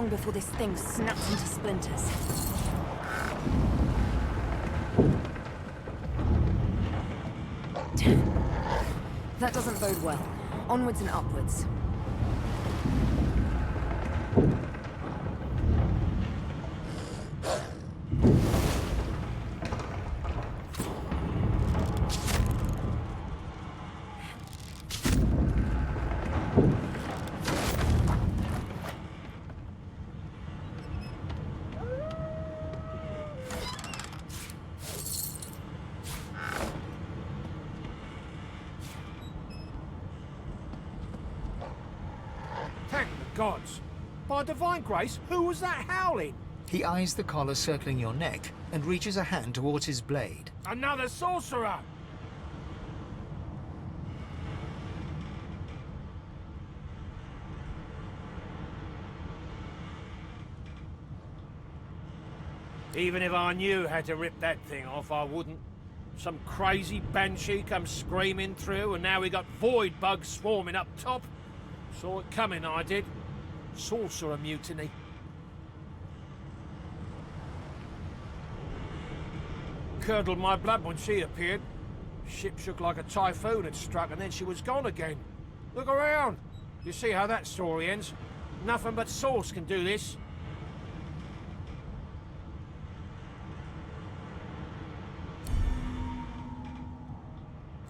long before this thing snaps into splinters. That doesn't bode well. Onwards and upwards. Thank the gods! By divine grace, who was that howling? He eyes the collar circling your neck and reaches a hand towards his blade. Another sorcerer! Even if I knew how to rip that thing off, I wouldn't. Some crazy banshee comes screaming through, and now we got void bugs swarming up top. Saw it coming, I did. Sorcerer mutiny. Curdled my blood when she appeared. Ship shook like a typhoon had struck, and then she was gone again. Look around. You see how that story ends. Nothing but sauce can do this.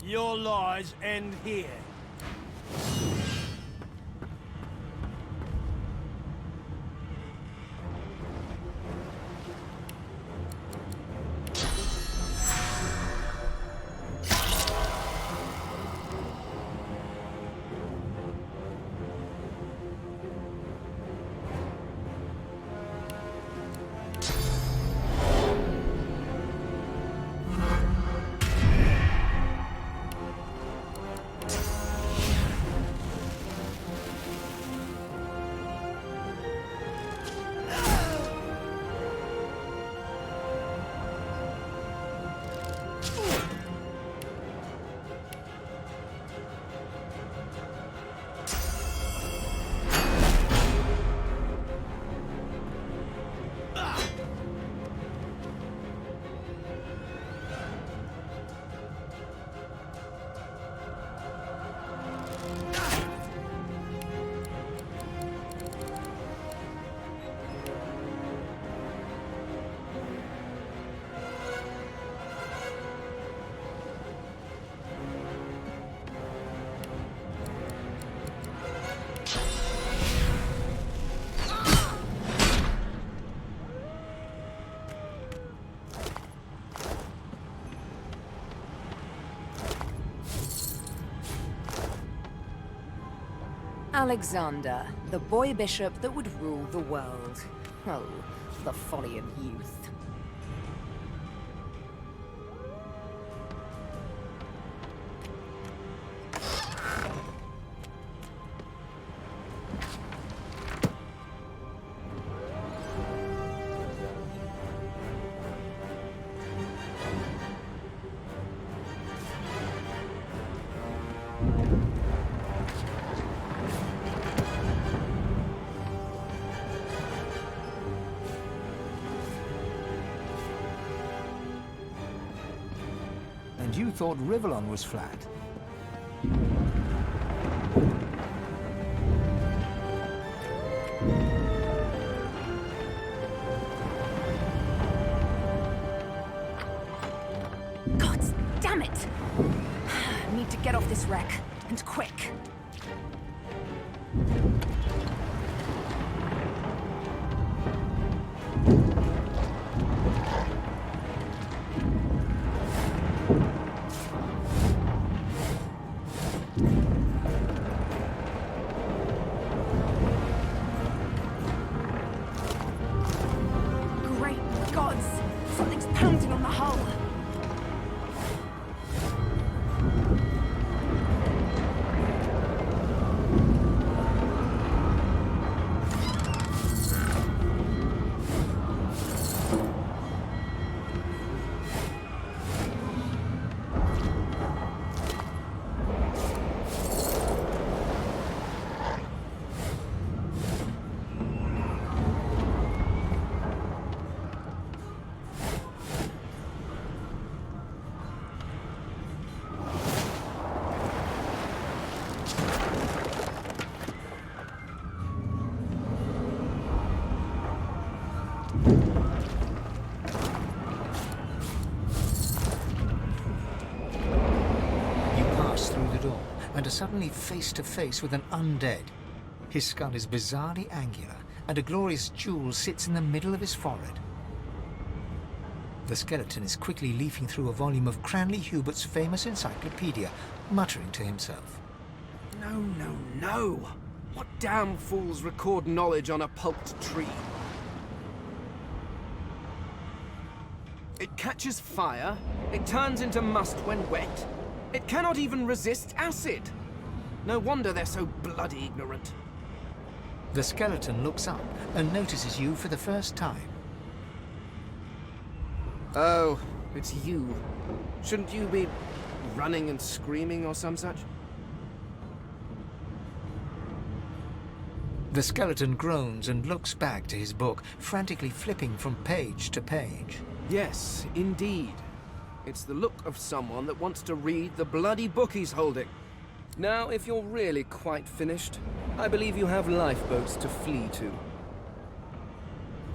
Your lies end here. Alexander, the boy bishop that would rule the world. Oh, the folly of youth. And you thought Rivellon was flat. God damn it! I need to get off this wreck, and quick. Great gods! Something's pounding on the hull! You pass through the door and are suddenly face to face with an undead. His skull is bizarrely angular, and a glorious jewel sits in the middle of his forehead. The skeleton is quickly leafing through a volume of Cranley Hubert's famous encyclopedia, muttering to himself. No, no, no! What damn fools record knowledge on a pulped tree? It catches fire, it turns into must when wet, it cannot even resist acid! No wonder they're so bloody ignorant. The skeleton looks up and notices you for the first time. Oh, it's you. Shouldn't you be running and screaming or some such? The skeleton groans and looks back to his book, frantically flipping from page to page. Yes, indeed. It's the look of someone that wants to read the bloody book he's holding. Now, if you're really quite finished, I believe you have lifeboats to flee to.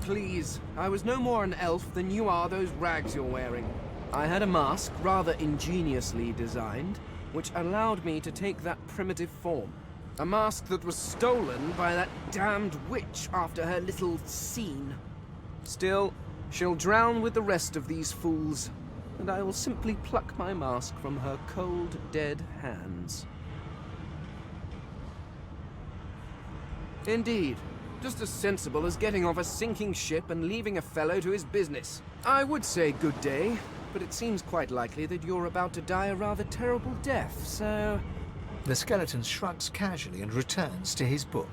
Please, I was no more an elf than you are those rags you're wearing. I had a mask, rather ingeniously designed, which allowed me to take that primitive form. A mask that was stolen by that damned witch after her little scene. Still, she'll drown with the rest of these fools, and I will simply pluck my mask from her cold, dead hands. Indeed. Just as sensible as getting off a sinking ship and leaving a fellow to his business. I would say good day, but it seems quite likely that you're about to die a rather terrible death, so... The skeleton shrugs casually and returns to his book.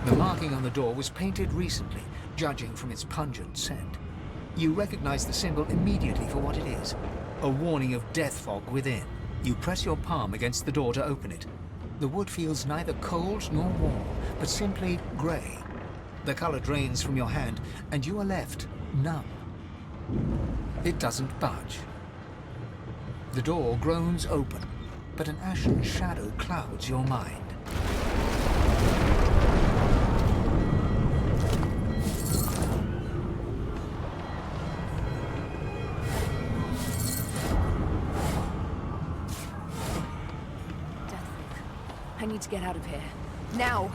The marking on the door was painted recently, judging from its pungent scent. You recognize the symbol immediately for what it is, a warning of death fog within. You press your palm against the door to open it. The wood feels neither cold nor warm, but simply grey. The color drains from your hand, and you are left numb. It doesn't budge. The door groans open, but an ashen shadow clouds your mind. I need to get out of here. Now!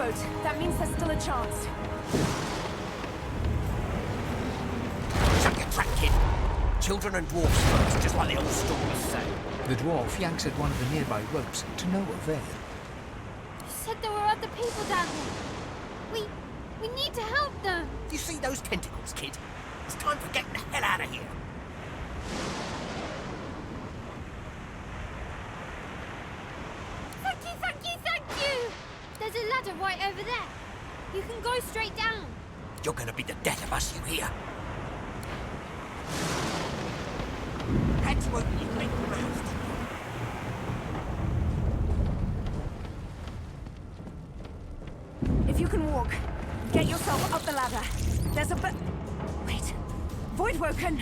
boat. That means there's still a chance. Shut your trap, kid. Children and dwarfs first, just like the old stories say. The dwarf yanks at one of the nearby ropes to no avail. You said there were other people down there. We need to help them. You see those tentacles, kid? It's time for getting the hell out of here. Thank you, thank you, thank you! There's a ladder right over there. You can go straight down. You're gonna be the death of us, you hear? Had to open your big mouth. If you can walk, get yourself up the ladder. There's a wait. Voidwoken!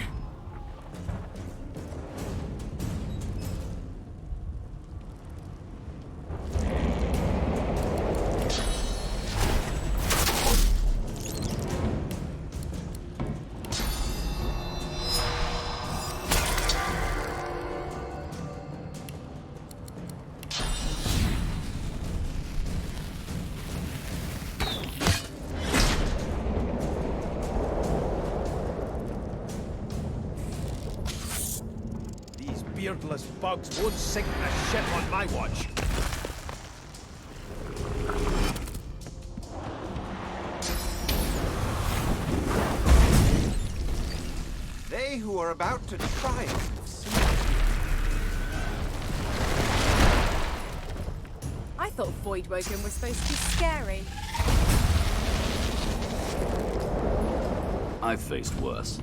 Beardless bugs won't sink a ship on my watch. They who are about to triumph. I thought Voidwoken was supposed to be scary. I've faced worse.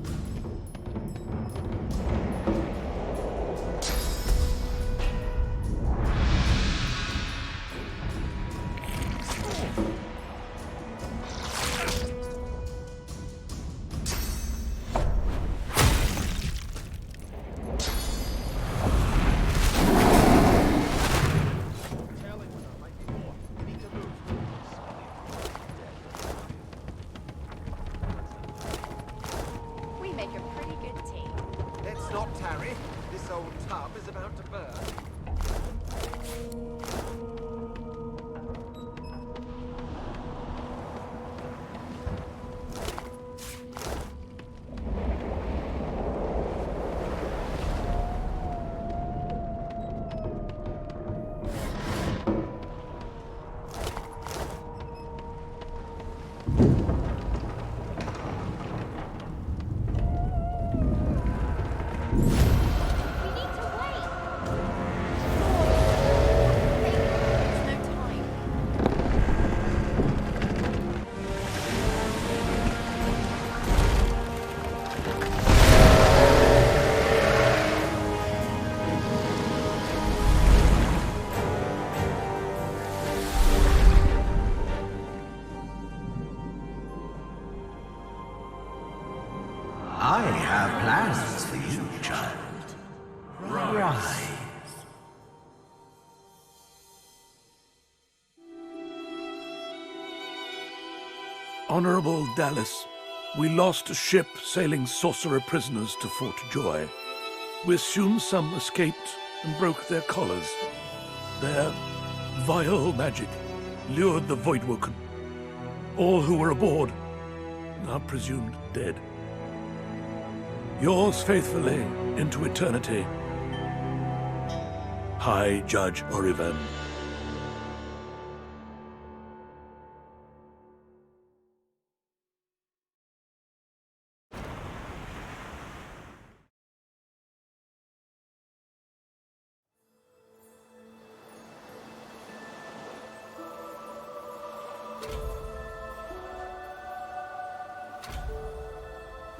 We make a pretty good team. Let's not tarry. This old tub is about to burn. We need to wait. There's no time. I have plans for you, child. Rise. Honorable Dallas, we lost a ship sailing sorcerer prisoners to Fort Joy. We assume some escaped and broke their collars. Their vile magic lured the Voidwoken. All who were aboard are presumed dead. Yours faithfully into eternity, High Judge Oriven.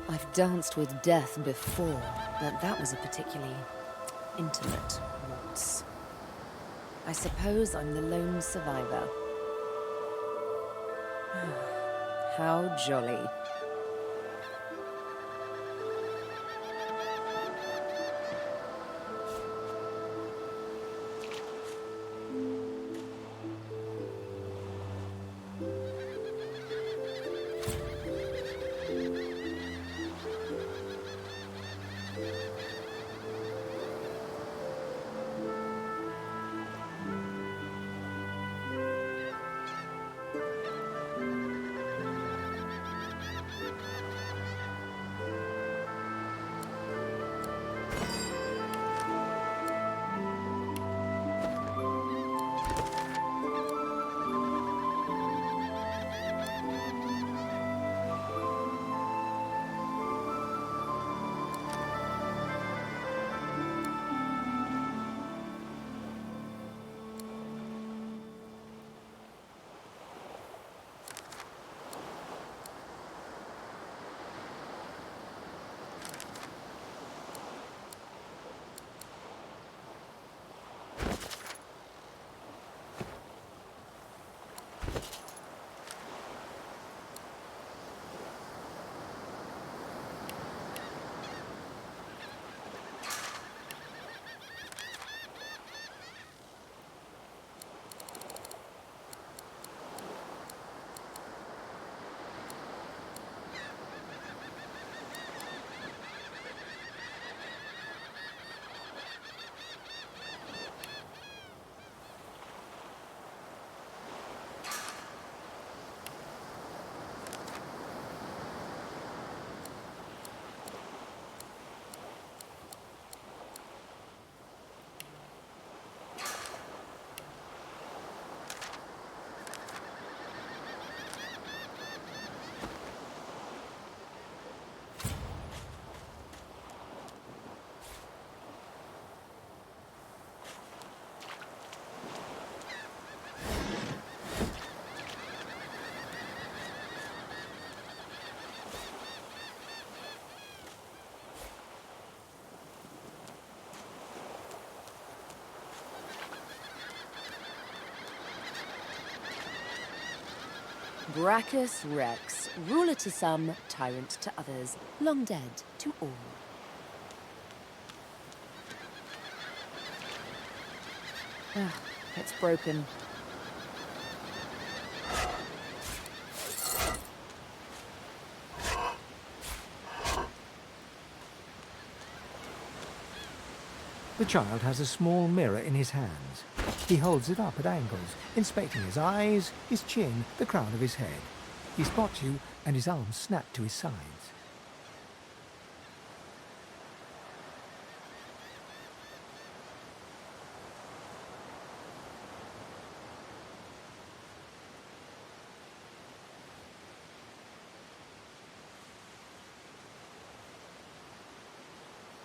I've danced with death before, but that was a particularly intimate waltz. I suppose I'm the lone survivor. How jolly. Brachus Rex, ruler to some, tyrant to others, long dead to all. Ugh, it's broken. The child has a small mirror in his hands. He holds it up at angles, inspecting his eyes, his chin, the crown of his head. He spots you, and his arms snap to his sides.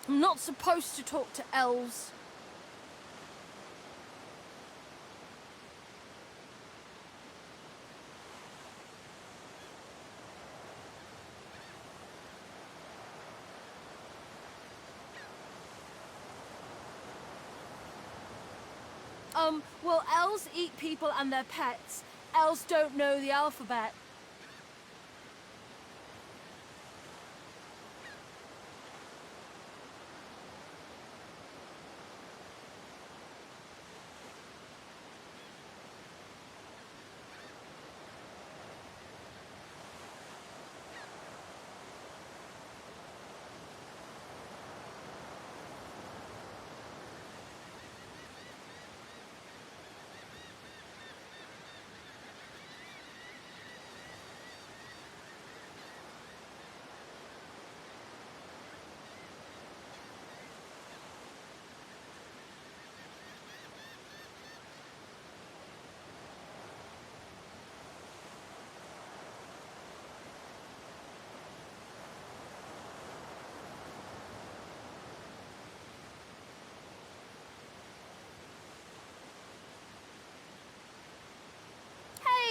I'm not supposed to talk to elves. Well, elves eat people and their pets. Elves don't know the alphabet.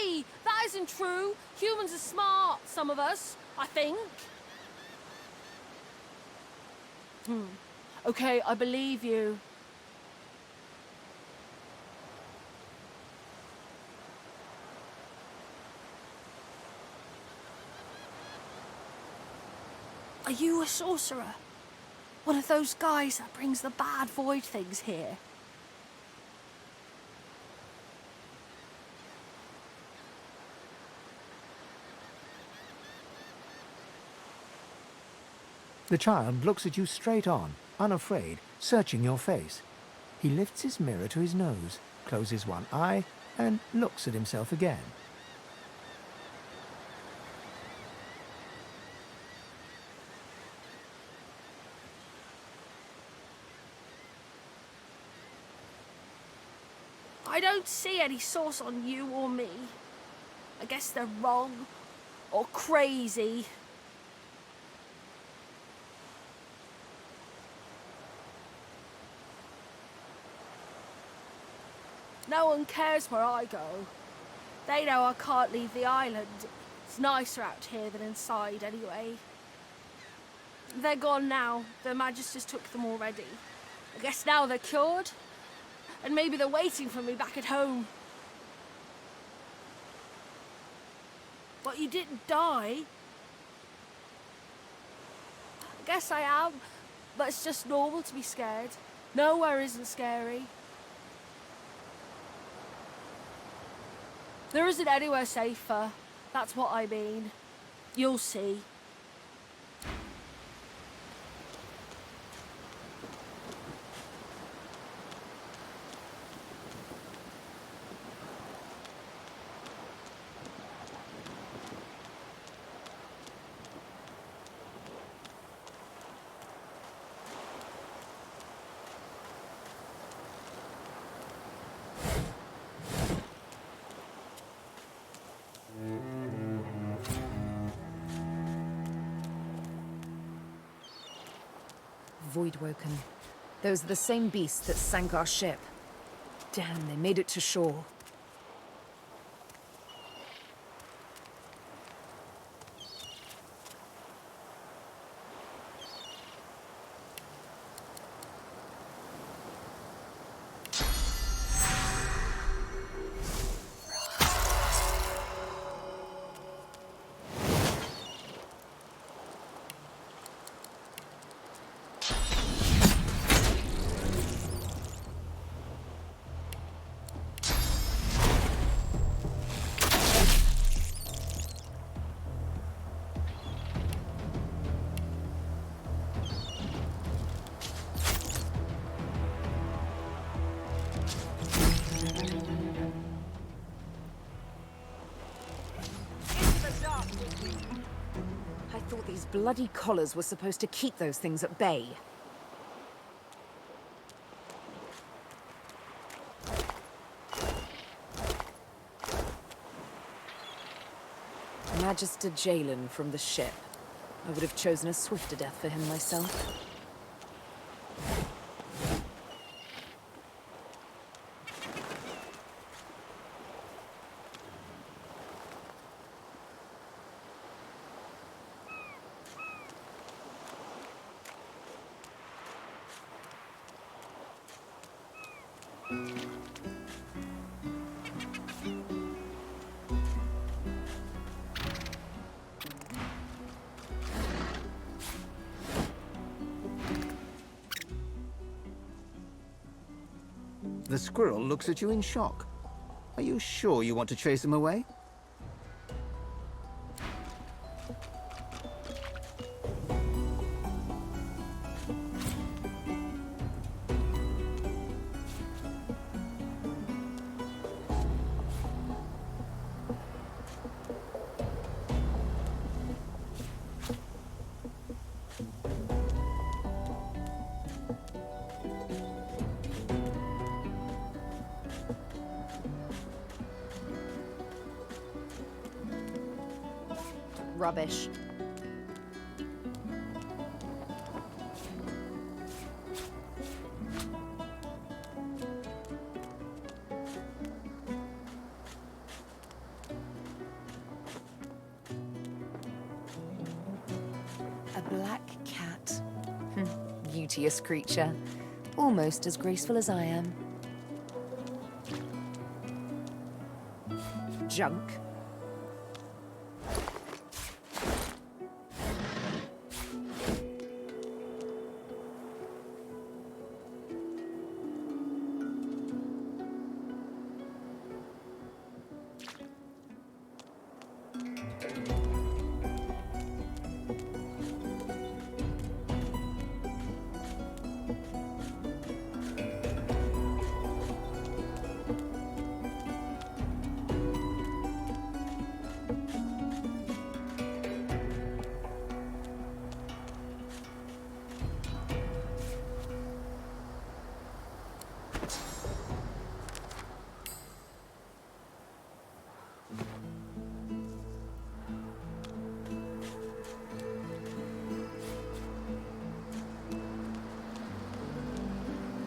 Hey, that isn't true. Humans are smart, some of us, I think. Okay, I believe you. Are you a sorcerer? One of those guys that brings the bad void things here? The child looks at you straight on, unafraid, searching your face. He lifts his mirror to his nose, closes one eye, and looks at himself again. I don't see any source on you or me. I guess they're wrong or crazy. No one cares where I go. They know I can't leave the island. It's nicer out here than inside anyway. They're gone now. The Magisters took them already. I guess now they're cured. And maybe they're waiting for me back at home. But you didn't die. I guess I am, but it's just normal to be scared. Nowhere isn't scary. There isn't anywhere safer. That's what I mean. You'll see. Voidwoken. Those are the same beasts that sank our ship. Damn, they made it to shore. I thought these bloody collars were supposed to keep those things at bay. Magister Jalen from the ship. I would have chosen a swifter death for him myself. The squirrel looks at you in shock. Are you sure you want to chase him away? Rubbish. A black cat. Beauteous creature. Almost as graceful as I am. Junk.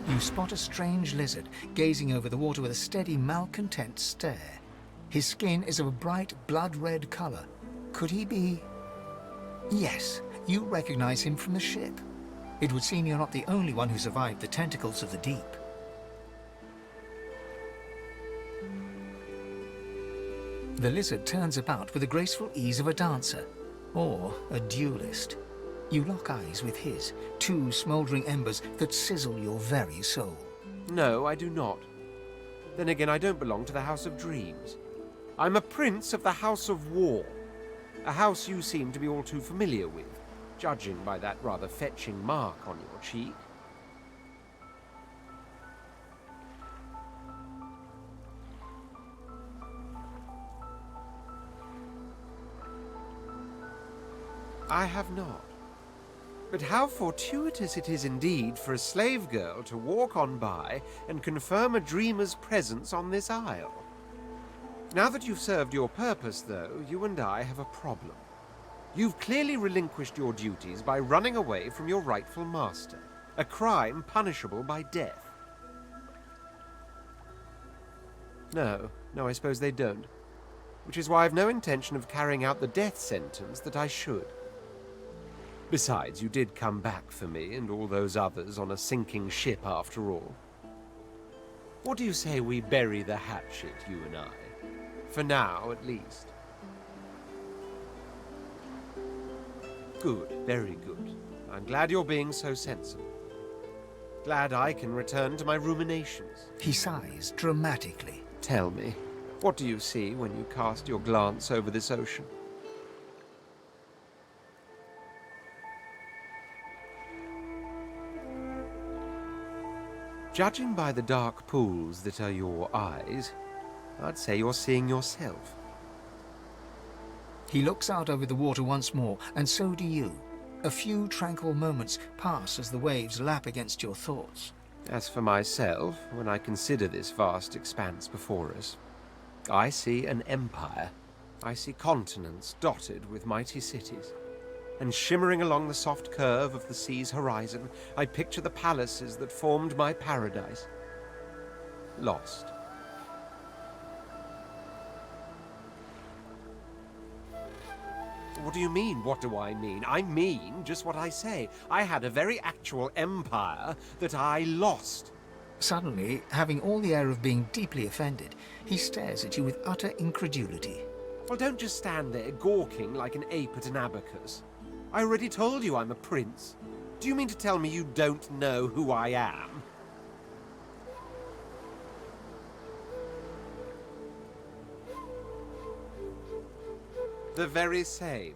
You spot a strange lizard gazing over the water with a steady, malcontent stare. His skin is of a bright, blood-red color. Could he be... Yes, you recognize him from the ship. It would seem you're not the only one who survived the tentacles of the deep. The lizard turns about with the graceful ease of a dancer, or a duelist. You lock eyes with his, two smouldering embers that sizzle your very soul. No, I do not. Then again, I don't belong to the House of Dreams. I'm a prince of the House of War, a house you seem to be all too familiar with, judging by that rather fetching mark on your cheek. I have not. But how fortuitous it is indeed for a slave girl to walk on by and confirm a dreamer's presence on this isle. Now that you've served your purpose, though, you and I have a problem. You've clearly relinquished your duties by running away from your rightful master, a crime punishable by death. No, I suppose they don't. Which is why I've no intention of carrying out the death sentence that I should. Besides, you did come back for me and all those others on a sinking ship after all. What do you say we bury the hatchet, you and I? For now, at least. Good, very good. I'm glad you're being so sensible. Glad I can return to my ruminations. He sighs dramatically. Tell me, what do you see when you cast your glance over this ocean? Judging by the dark pools that are your eyes, I'd say you're seeing yourself. He looks out over the water once more, and so do you. A few tranquil moments pass as the waves lap against your thoughts. As for myself, when I consider this vast expanse before us, I see an empire. I see continents dotted with mighty cities. And shimmering along the soft curve of the sea's horizon, I picture the palaces that formed my paradise. Lost. What do you mean, what do I mean? I mean just what I say. I had a very actual empire that I lost. Suddenly, having all the air of being deeply offended, he stares at you with utter incredulity. Well, don't just stand there gawking like an ape at an abacus. I already told you I'm a prince. Do you mean to tell me you don't know who I am? The very same.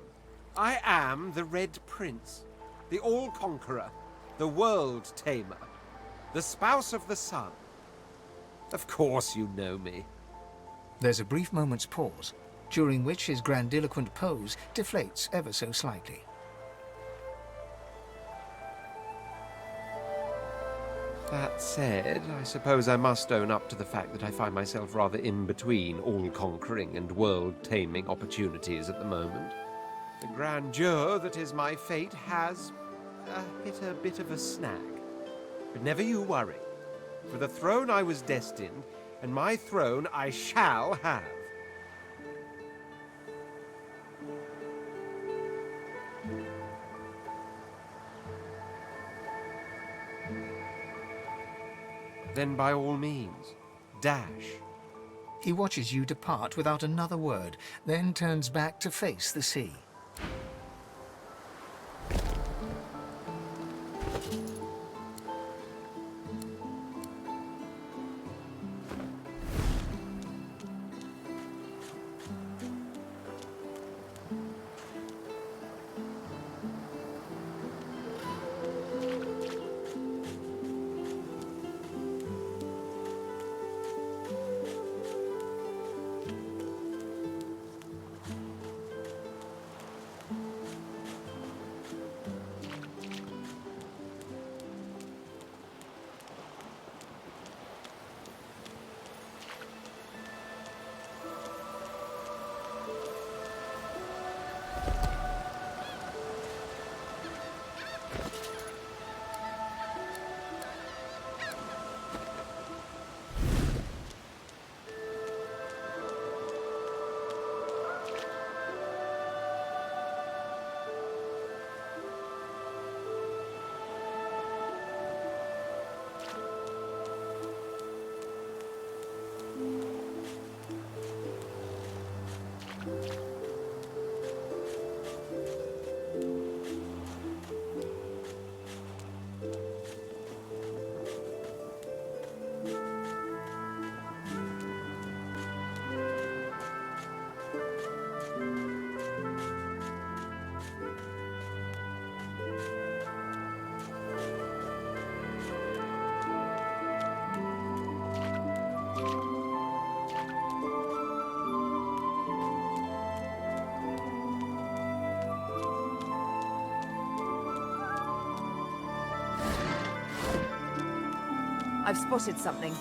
I am the Red Prince, the All-Conqueror, the World-Tamer, the Spouse of the Sun. Of course you know me. There's a brief moment's pause, during which his grandiloquent pose deflates ever so slightly. That said, I suppose I must own up to the fact that I find myself rather in between all-conquering and world-taming opportunities at the moment. The grandeur that is my fate has hit a bit of a snag. But never you worry. For the throne I was destined, and my throne I shall have. Then by all means, dash. He watches you depart without another word, then turns back to face the sea. I've spotted something.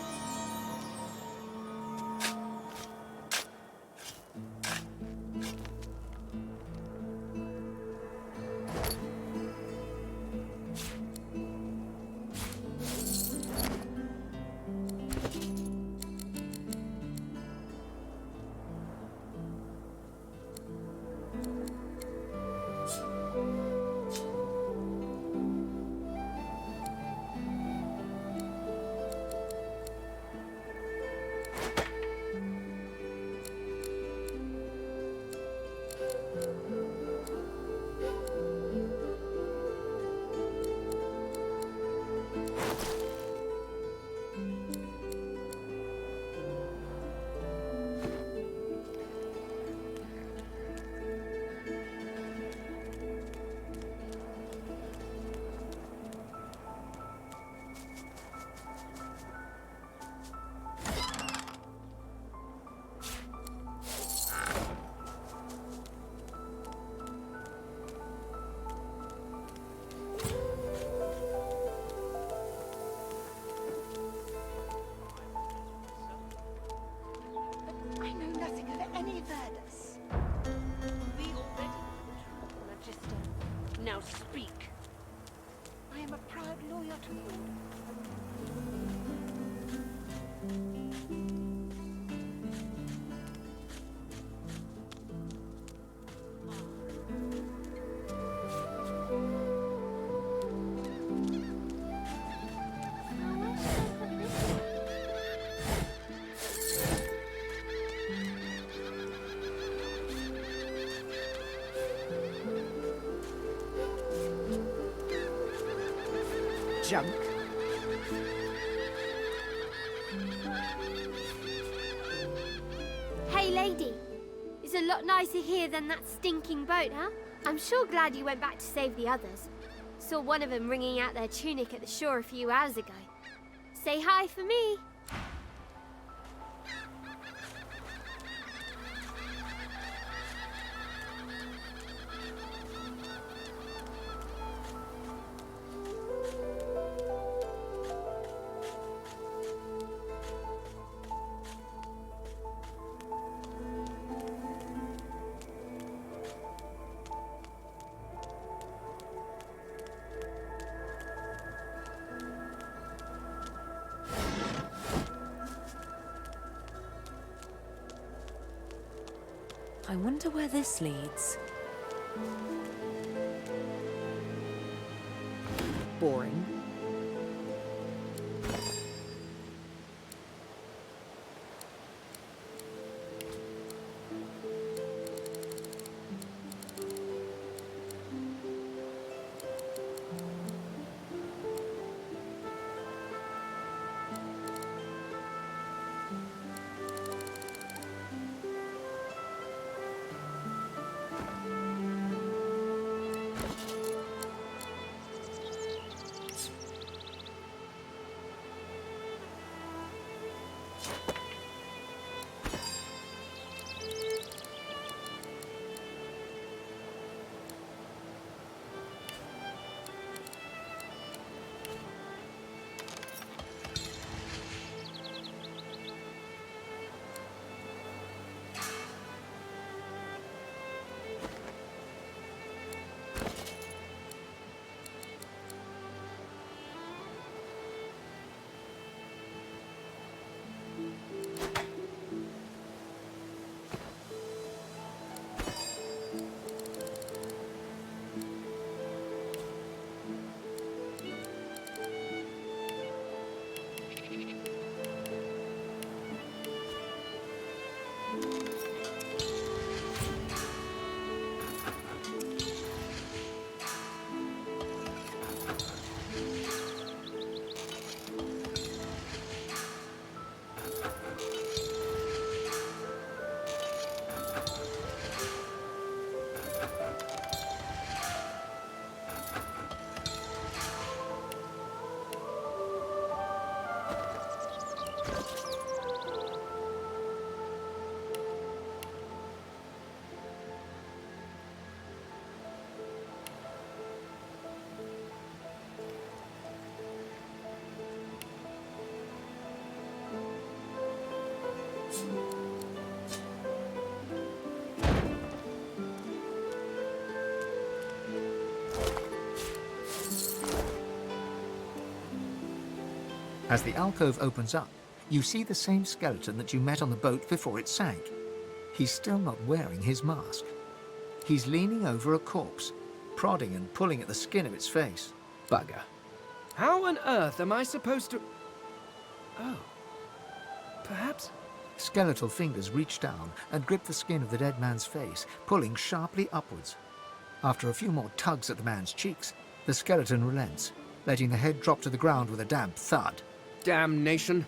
junk. Hey, lady. It's a lot nicer here than that stinking boat, huh? I'm sure glad you went back to save the others. Saw one of them wringing out their tunic at the shore a few hours ago. Say hi for me. I wonder where this leads. Boring. As the alcove opens up, you see the same skeleton that you met on the boat before it sank. He's still not wearing his mask. He's leaning over a corpse, prodding and pulling at the skin of its face. Bugger. How on earth am I supposed to... Oh. Perhaps... Skeletal fingers reach down and grip the skin of the dead man's face, pulling sharply upwards. After a few more tugs at the man's cheeks, the skeleton relents, letting the head drop to the ground with a damp thud. Damnation.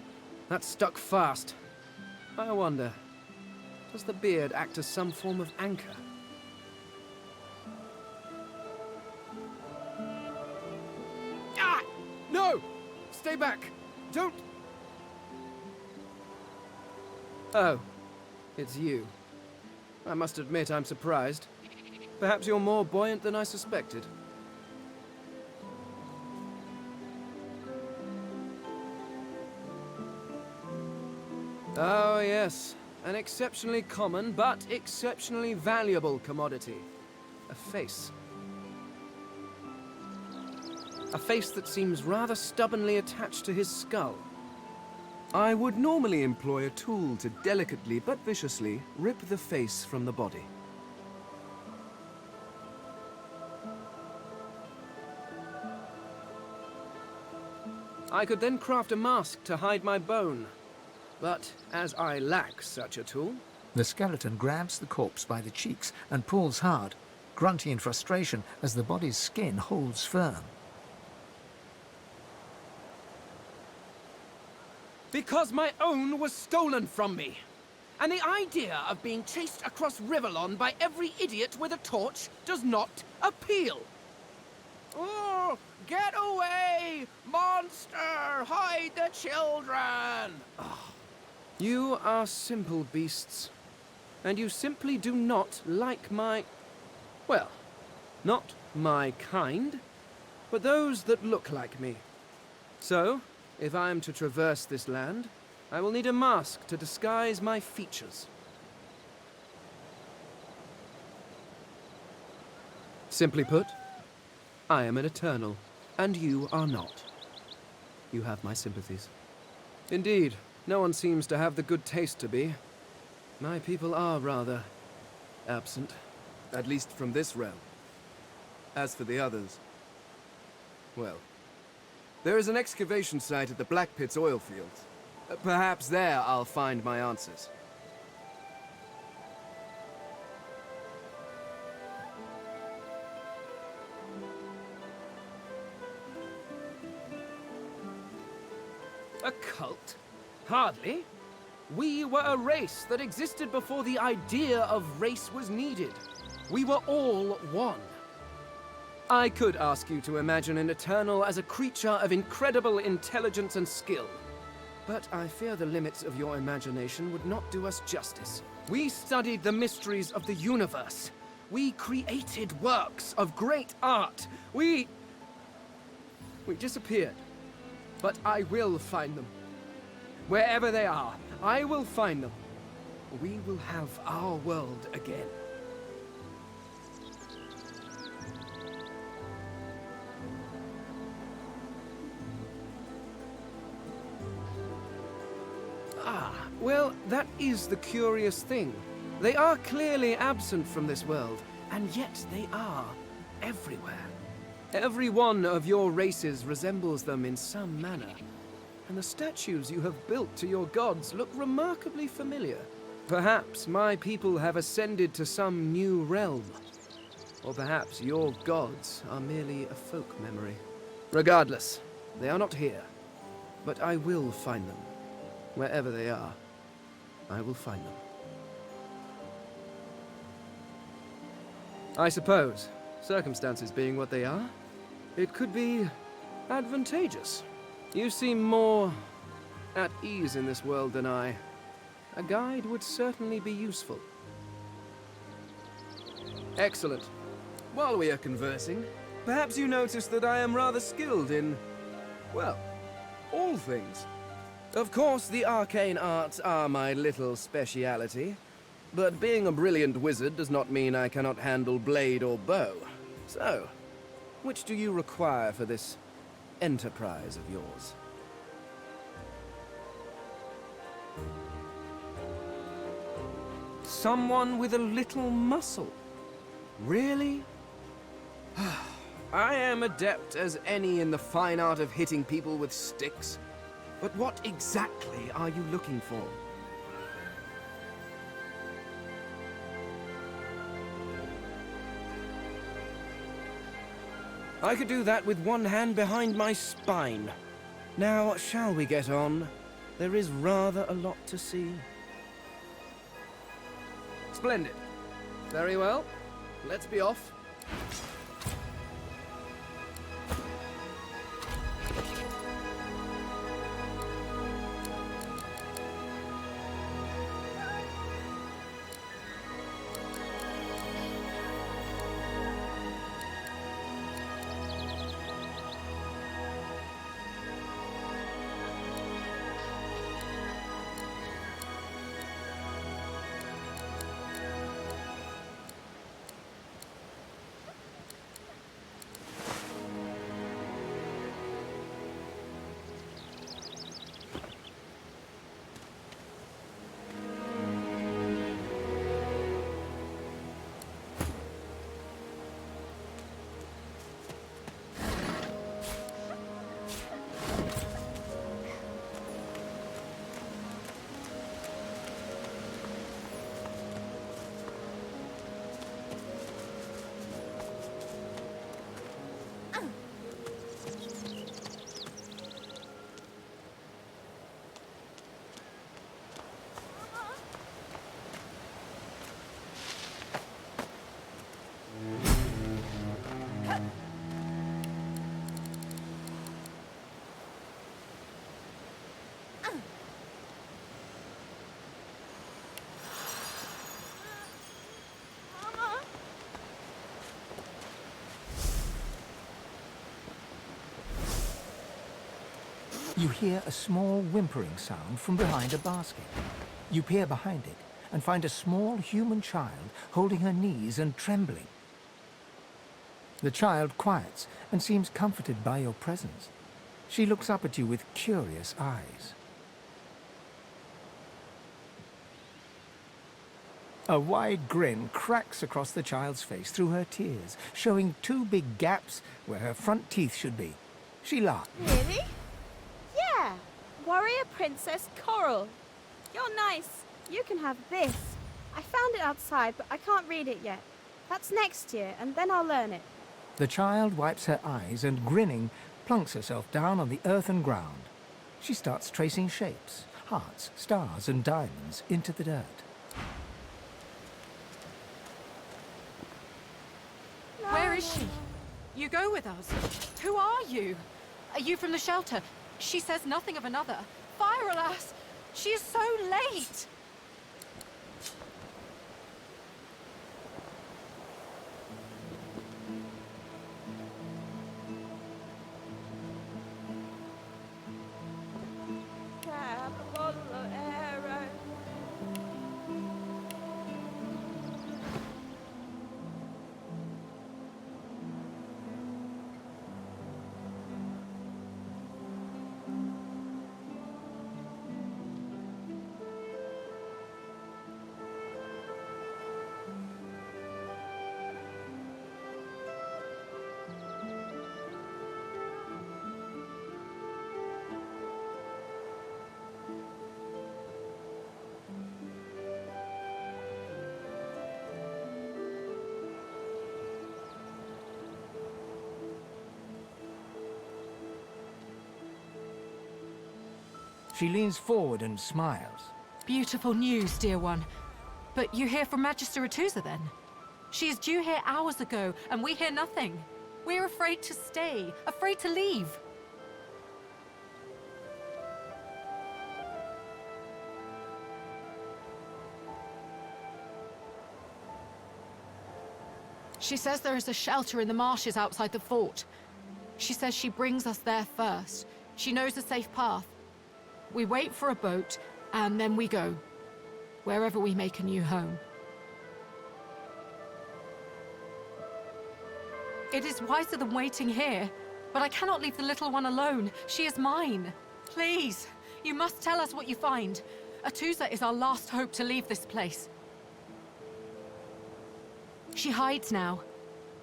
That stuck fast. I wonder, does the beard act as some form of anchor? Ah! No! Stay back! Don't... Oh, it's you. I must admit I'm surprised. Perhaps you're more buoyant than I suspected. Oh, yes. An exceptionally common, but exceptionally valuable commodity. A face. A face that seems rather stubbornly attached to his skull. I would normally employ a tool to delicately but viciously rip the face from the body. I could then craft a mask to hide my bone. But as I lack such a tool... The skeleton grabs the corpse by the cheeks and pulls hard, grunting in frustration as the body's skin holds firm. Because my own was stolen from me. And the idea of being chased across Rivellon by every idiot with a torch does not appeal. Oh, get away! Monster! Hide the children! Oh, you are simple beasts. And you simply do not like my... well, not my kind, but those that look like me. So, if I am to traverse this land, I will need a mask to disguise my features. Simply put, I am an Eternal, and you are not. You have my sympathies. Indeed, no one seems to have the good taste to be. My people are rather absent, at least from this realm. As for the others, well, there is an excavation site at the Black Pit's oil fields. Perhaps there I'll find my answers. A cult? Hardly. We were a race that existed before the idea of race was needed. We were all one. I could ask you to imagine an Eternal as a creature of incredible intelligence and skill. But I fear the limits of your imagination would not do us justice. We studied the mysteries of the universe. We created works of great art. We disappeared. But I will find them. Wherever they are, I will find them. We will have our world again. Well, that is the curious thing. They are clearly absent from this world, and yet they are everywhere. Every one of your races resembles them in some manner, and the statues you have built to your gods look remarkably familiar. Perhaps my people have ascended to some new realm, or perhaps your gods are merely a folk memory. Regardless, they are not here, but I will find them. Wherever they are, I will find them. I suppose, circumstances being what they are, it could be advantageous. You seem more at ease in this world than I. A guide would certainly be useful. Excellent. While we are conversing, perhaps you notice that I am rather skilled in, well, all things. Of course, the arcane arts are my little speciality, but being a brilliant wizard does not mean I cannot handle blade or bow. So, which do you require for this enterprise of yours? Someone with a little muscle. Really? I am adept as any in the fine art of hitting people with sticks. But what exactly are you looking for? I could do that with one hand behind my spine. Now, shall we get on? There is rather a lot to see. Splendid. Very well. Let's be off. You hear a small whimpering sound from behind a basket. You peer behind it and find a small human child holding her knees and trembling. The child quiets and seems comforted by your presence. She looks up at you with curious eyes. A wide grin cracks across the child's face through her tears, showing 2 big gaps where her front teeth should be. She laughs. Really? Yeah. Warrior Princess Coral. You're nice. You can have this. I found it outside, but I can't read it yet. That's next year, and then I'll learn it. The child wipes her eyes and, grinning, plunks herself down on the earthen ground. She starts tracing shapes, hearts, stars, and diamonds into the dirt. Where is she? You go with us. Who are you? Are you from the shelter? She says nothing of another. Fire, alas! She is so late! She leans forward and smiles. Beautiful news, dear one. But you hear from Magister Atusa, then? She is due here hours ago, and we hear nothing. We're afraid to stay, afraid to leave. She says there is a shelter in the marshes outside the fort. She says she brings us there first. She knows a safe path. We wait for a boat, and then we go. Wherever we make a new home. It is wiser than waiting here, but I cannot leave the little one alone. She is mine. Please, you must tell us what you find. Atusa is our last hope to leave this place. She hides now.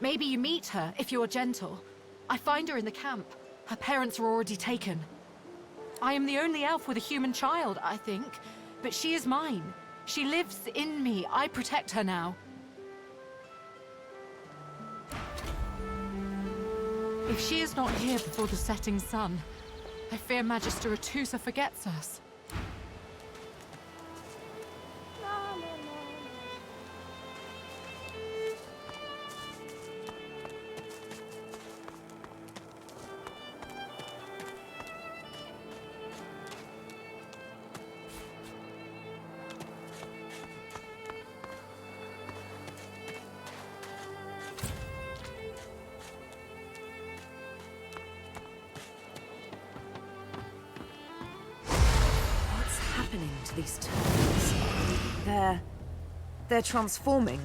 Maybe you meet her, if you are gentle. I find her in the camp. Her parents are already taken. I am the only elf with a human child, I think. But she is mine. She lives in me. I protect her now. If she is not here before the setting sun, I fear Magister Atusa forgets us. To these turtles. They're transforming.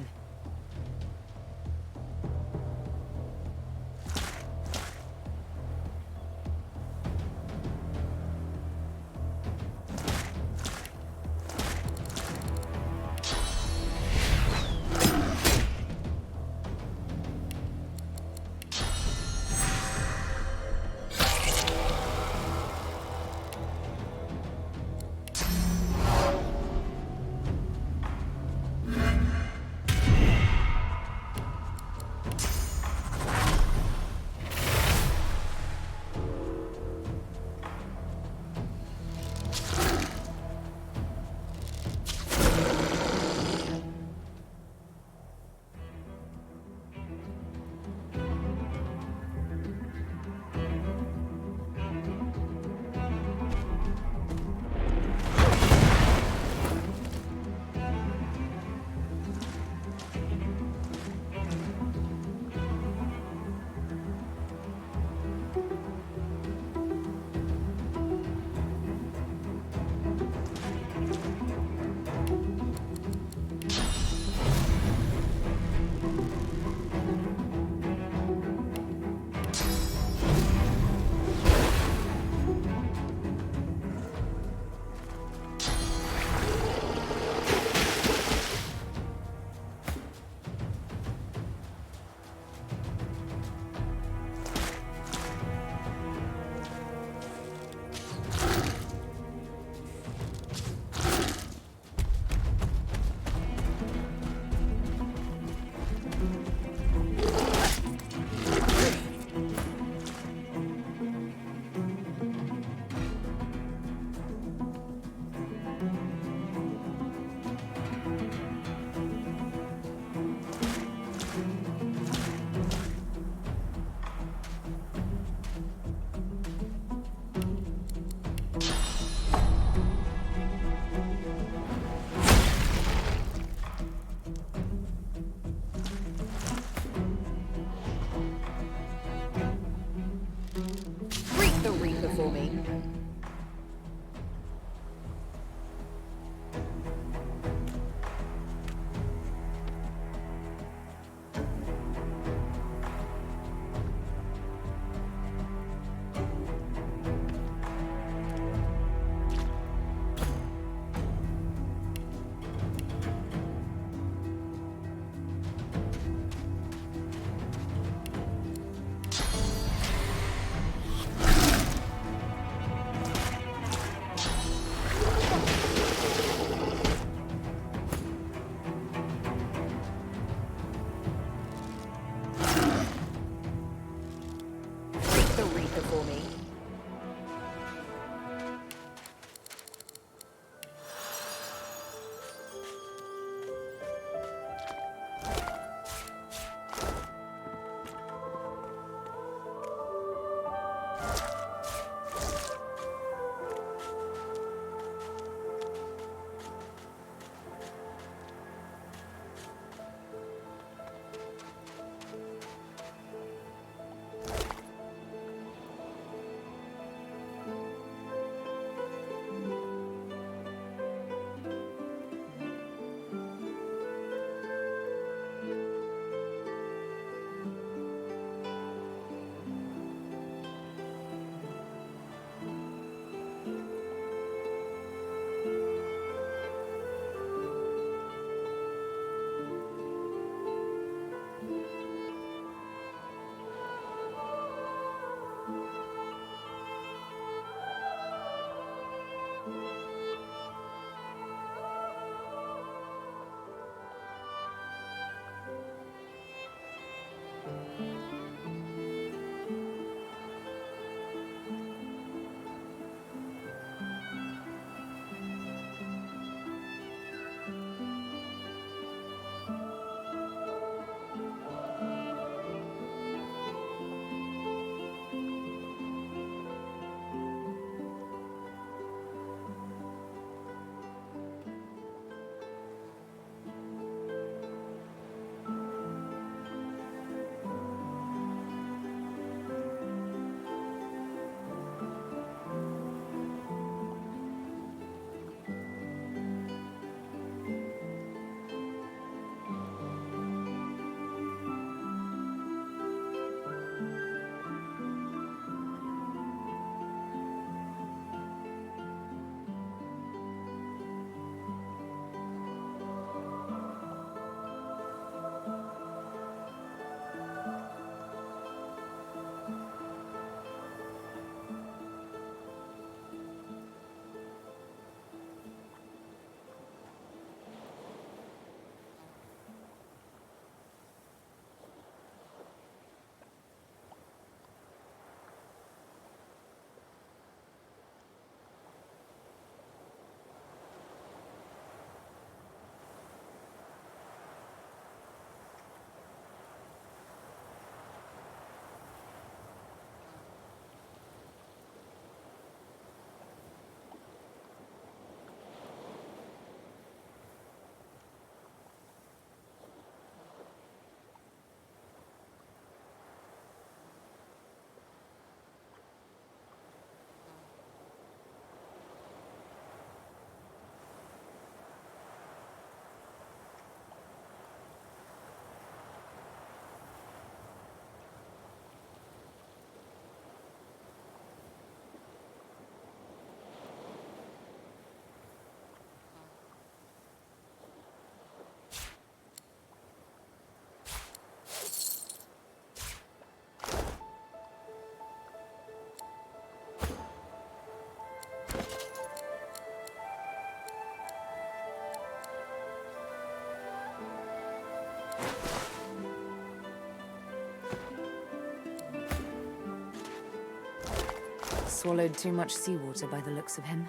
swallowed too much seawater by the looks of him.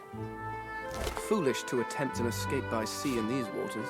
Foolish to attempt an escape by sea in these waters.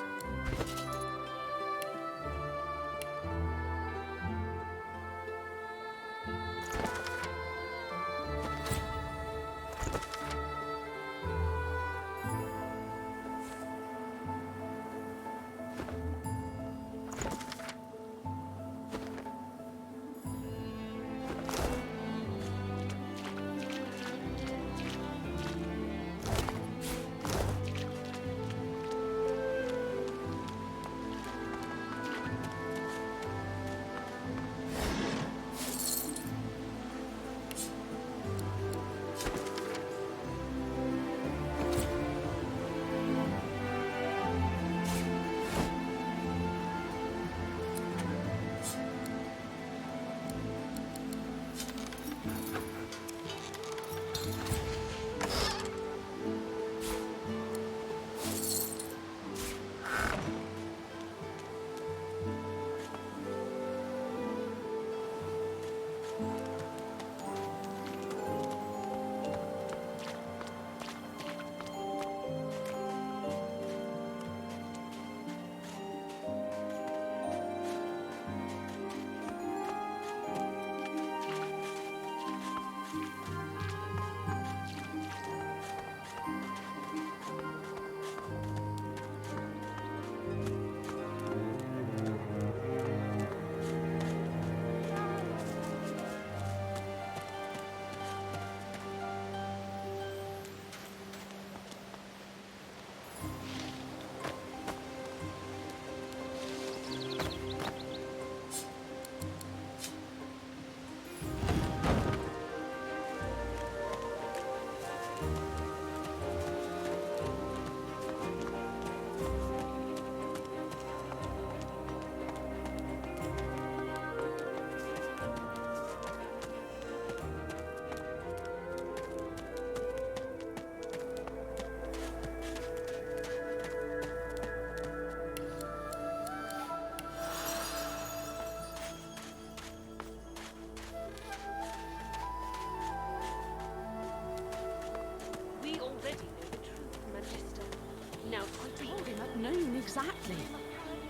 Known exactly,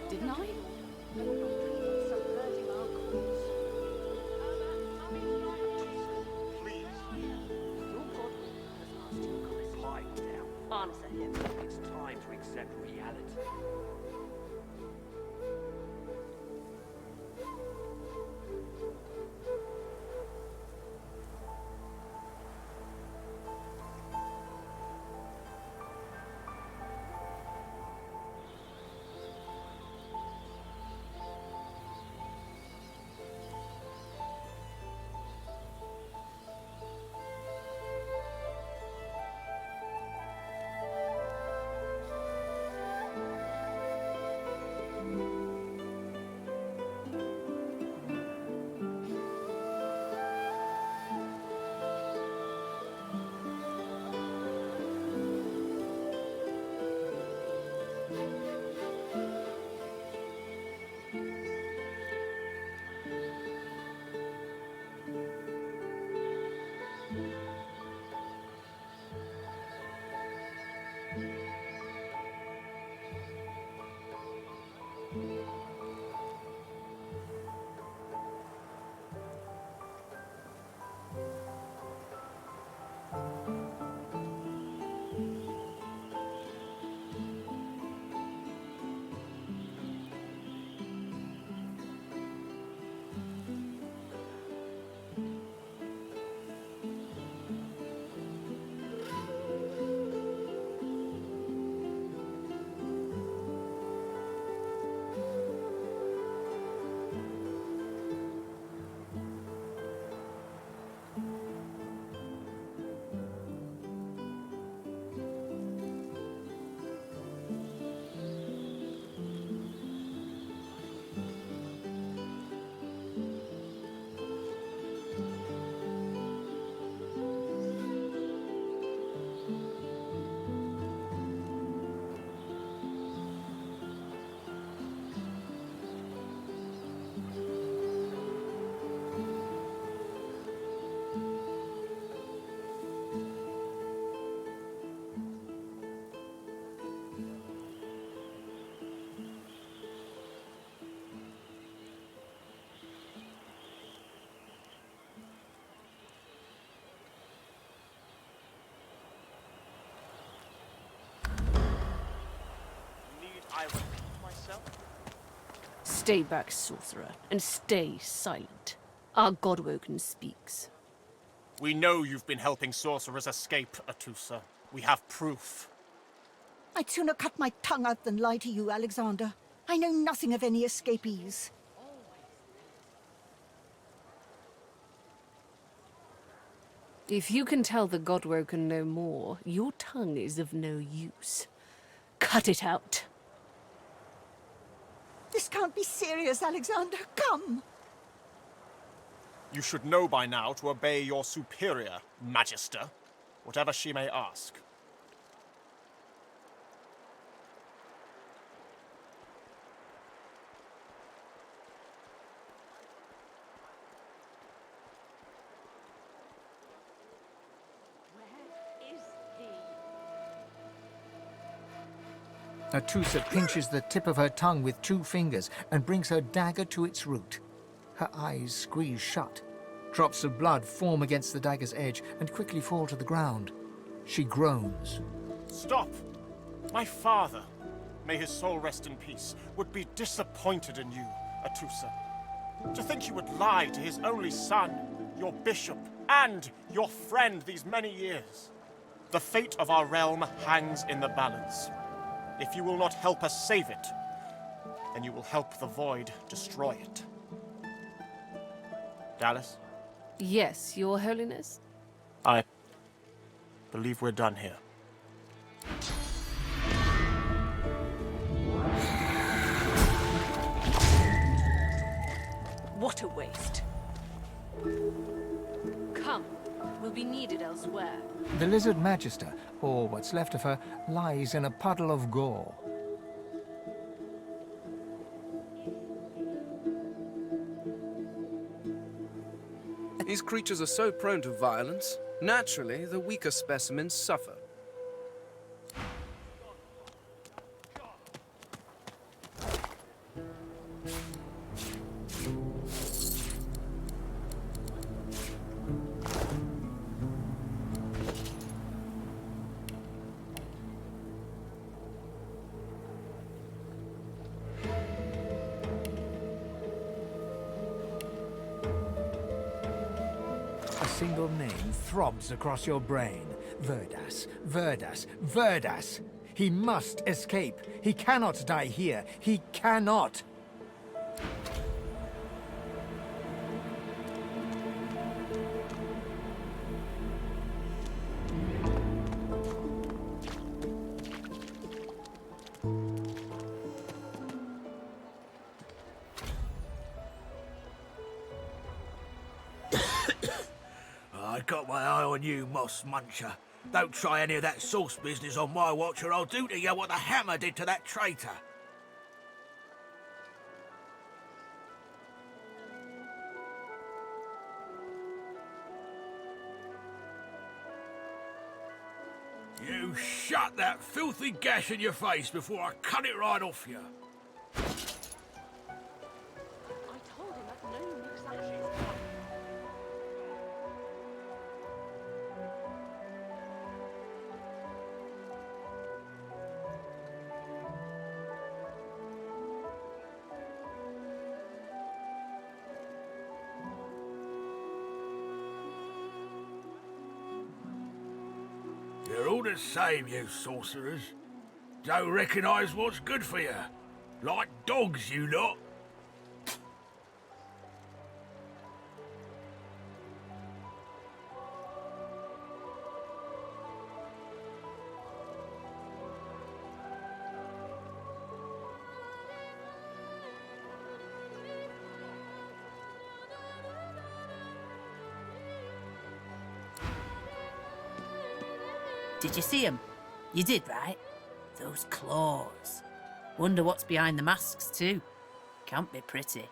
didn't I? Answer him. It's time to accept reality. I repeat myself. Stay back, sorcerer, and stay silent. Our Godwoken speaks. We know you've been helping sorcerers escape, Atusa. We have proof. I'd sooner cut my tongue out than lie to you, Alexander. I know nothing of any escapees. If you can tell the Godwoken no more, your tongue is of no use. Cut it out. This can't be serious, Alexander. Come! You should know by now to obey your superior, Magister, whatever she may ask. Atusa pinches the tip of her tongue with 2 fingers and brings her dagger to its root. Her eyes squeeze shut. Drops of blood form against the dagger's edge and quickly fall to the ground. She groans. Stop! My father, may his soul rest in peace, would be disappointed in you, Atusa. To think you would lie to his only son, your bishop, and your friend these many years. The fate of our realm hangs in the balance. If you will not help us save it, then you will help the Void destroy it. Dallas? Yes, Your Holiness? I believe we're done here. What a waste. Come, we'll be needed elsewhere. The Lizard Magister, or what's left of her, lies in a puddle of gore. These creatures are so prone to violence. Naturally, the weaker specimens suffer. A single name throbs across your brain. Verdas, Verdas, Verdas! He must escape. He cannot die here. He cannot! I got my eye on you, Moss Muncher. Don't try any of that sauce business on my watch or I'll do to you what the hammer did to that traitor. You shut that filthy gash in your face before I cut it right off you. You're all the same, you sorcerers. Don't recognise what's good for you. Like dogs, you lot. Did you see them? You did, right? Those claws. Wonder what's behind the masks, too. Can't be pretty.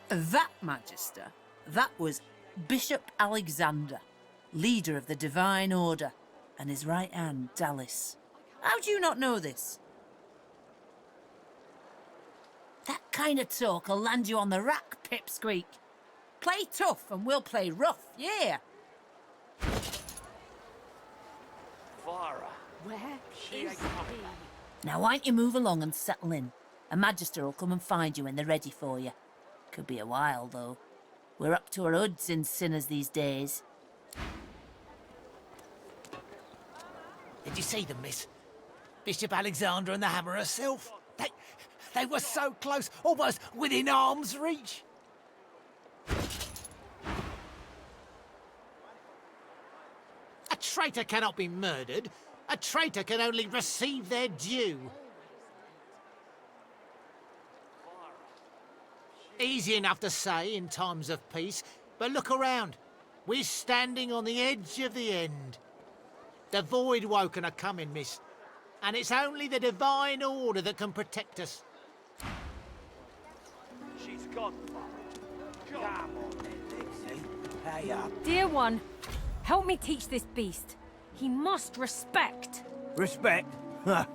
That, Magister, that was Bishop Alexander, leader of the Divine Order, and his right hand, Dallas. How do you not know this? That kind of talk'll land you on the rack, Pipsqueak. Play tough and we'll play rough, yeah? Vara. Where Now, why don't you move along and settle in? A magister will come and find you when they're ready for you. Could be a while, though. We're up to our hoods in sinners these days. Did you see them, miss? Bishop Alexander and the Hammer herself? They were so close, almost within arm's reach. A traitor cannot be murdered. A traitor can only receive their due. Easy enough to say in times of peace, but look around. We're standing on the edge of the end. The Void Woken are coming, miss. And it's only the Divine Order that can protect us. She's gone. Come on, Lexi. Hey up. Dear one, help me teach this beast. He must respect. Respect? Huh.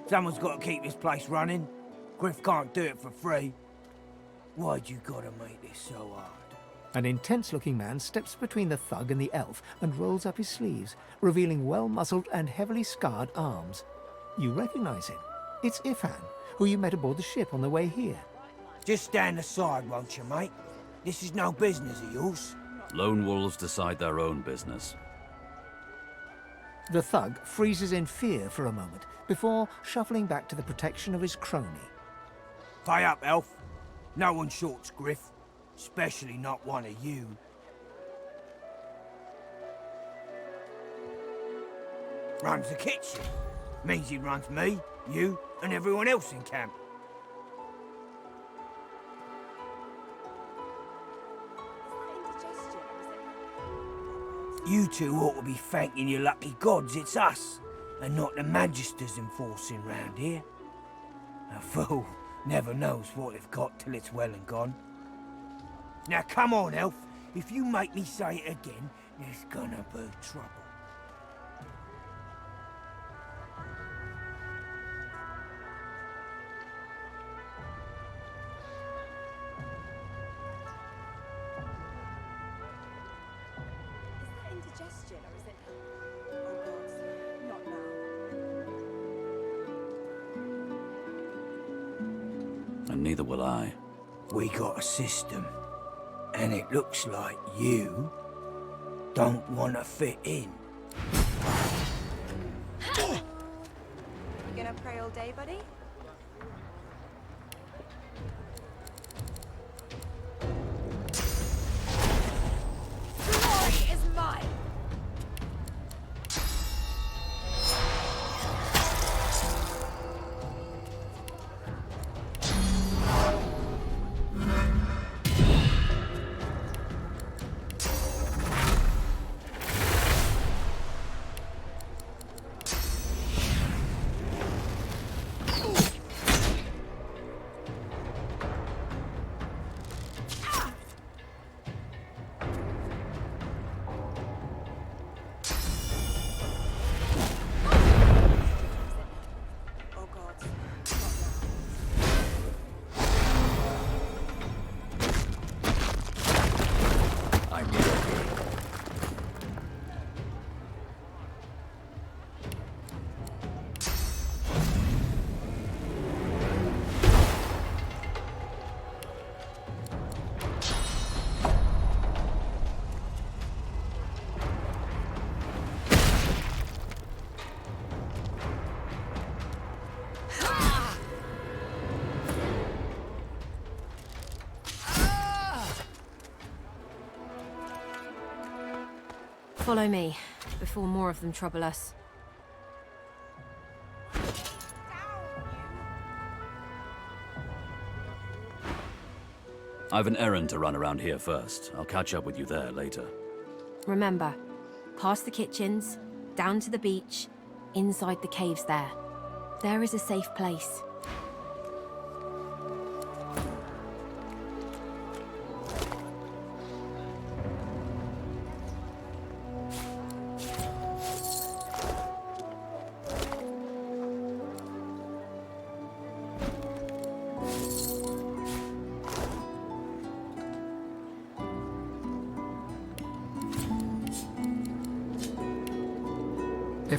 Someone's got to keep this place running. Griff can't do it for free. Why'd you gotta make this so hard? An intense-looking man steps between the thug and the elf and rolls up his sleeves, revealing well-muscled and heavily scarred arms. You recognize him. It's Ifan, who you met aboard the ship on the way here. Just stand aside, won't you, mate? This is no business of yours. Lone wolves decide their own business. The thug freezes in fear for a moment before shuffling back to the protection of his crony. Pay up, elf. No one shorts Griff. Especially not one of you. Runs the kitchen. Means he runs me, you, and everyone else in camp. You two ought to be thanking your lucky gods it's us, and not the magisters enforcing round here. A fool never knows what they've got till it's well and gone. Now come on, elf. If you make me say it again, there's gonna be trouble. Indigestion, or is it... Oh God, not now. And neither will I. We got a system, and it looks like you don't want to fit in. You gonna pray all day, buddy? Glory is mine! Follow me, before more of them trouble us. I've an errand to run around here first. I'll catch up with you there later. Remember, past the kitchens, down to the beach, inside the caves there. There is a safe place.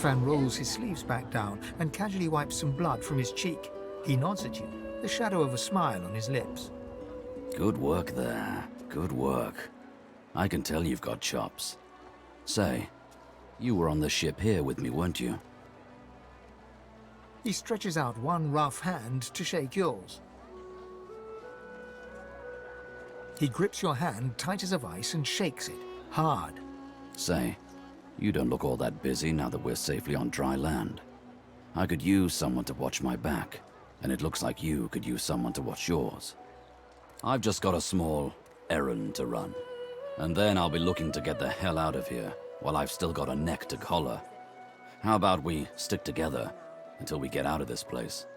Stefan rolls his sleeves back down and casually wipes some blood from his cheek. He nods at you, the shadow of a smile on his lips. Good work there. Good work. I can tell you've got chops. Say, you were on the ship here with me, weren't you? He stretches out one rough hand to shake yours. He grips your hand tight as a vice and shakes it, hard. Say, you don't look all that busy now that we're safely on dry land. I could use someone to watch my back, and it looks like you could use someone to watch yours. I've just got a small errand to run, and then I'll be looking to get the hell out of here while I've still got a neck to collar. How about we stick together until we get out of this place?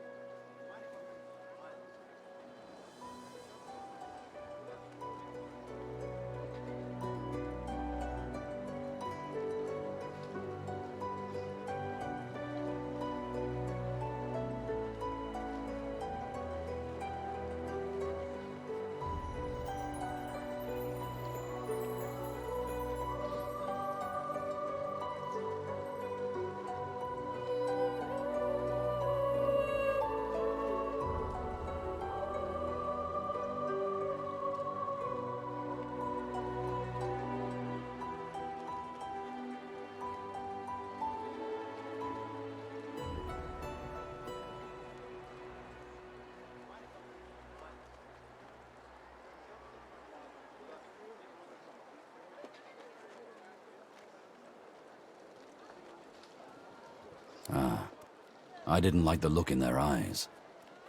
I didn't like the look in their eyes.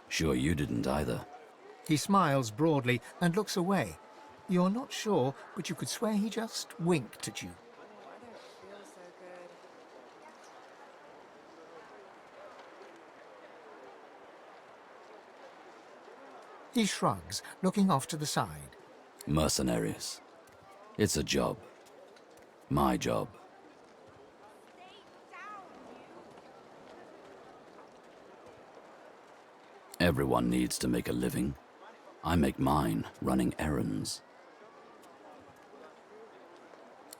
Sure you didn't either. He smiles broadly and looks away. You're not sure, but you could swear he just winked at you. He shrugs, looking off to the side. Mercenaries. It's a job. My job. Everyone needs to make a living. I make mine running errands.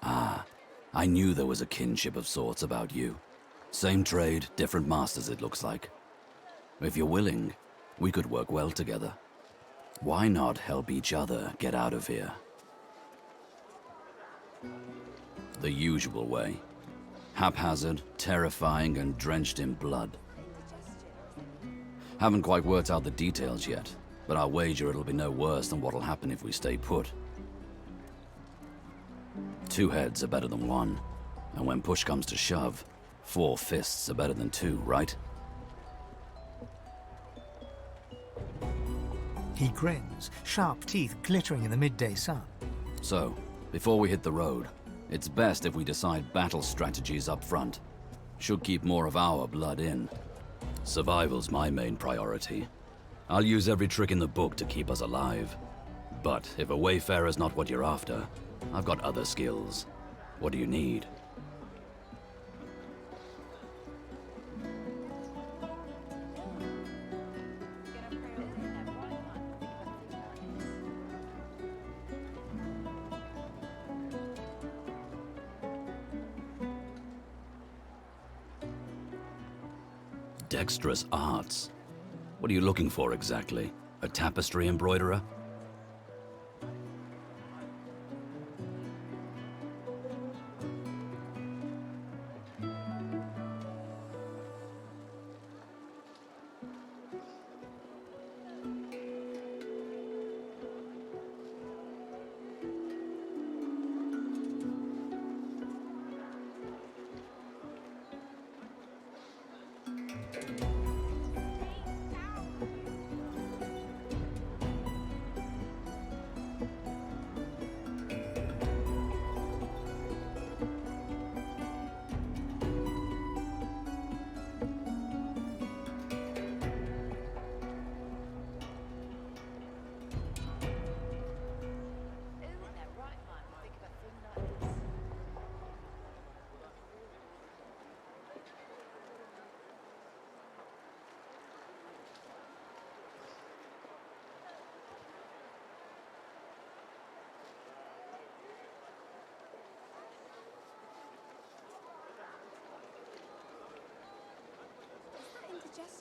Ah, I knew there was a kinship of sorts about you. Same trade, different masters it looks like. If you're willing, we could work well together. Why not help each other get out of here? The usual way. Haphazard, terrifying, and drenched in blood. Haven't quite worked out the details yet, but I'll wager it'll be no worse than what'll happen if we stay put. 2 heads are better than 1, and when push comes to shove, 4 fists are better than 2, right? He grins, sharp teeth glittering in the midday sun. So, before we hit the road, it's best if we decide battle strategies up front. Should keep more of our blood in. Survival's my main priority. I'll use every trick in the book to keep us alive. But if a wayfarer's not what you're after, I've got other skills. What do you need? Dexterous arts. What are you looking for exactly? A tapestry embroiderer?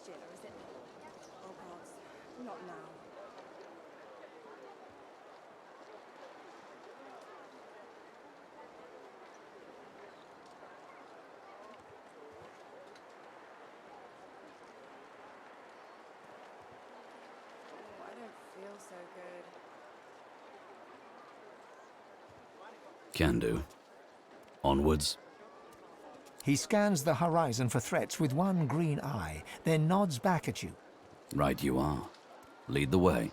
next year, or is it? Oh gods, not now. Oh, I don't feel so good. Can do. Onwards. He scans the horizon for threats with one green eye, then nods back at you. Right you are. Lead the way.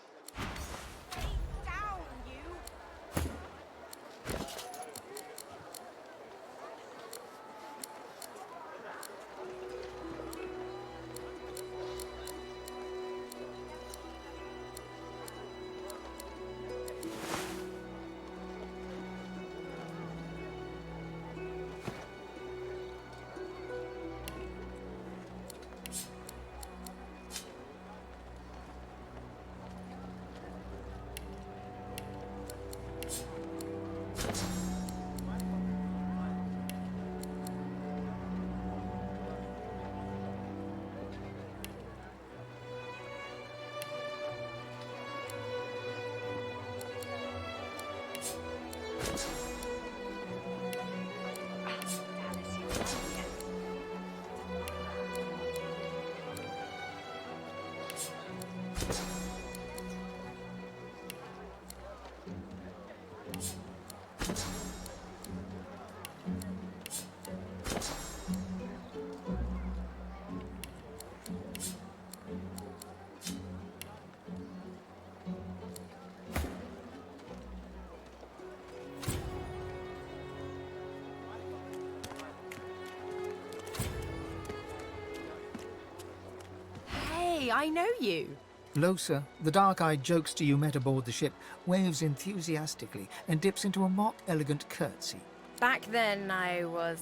Hey, I know you. Losa, the dark-eyed jokester you met aboard the ship, waves enthusiastically and dips into a mock elegant curtsy. Back then I was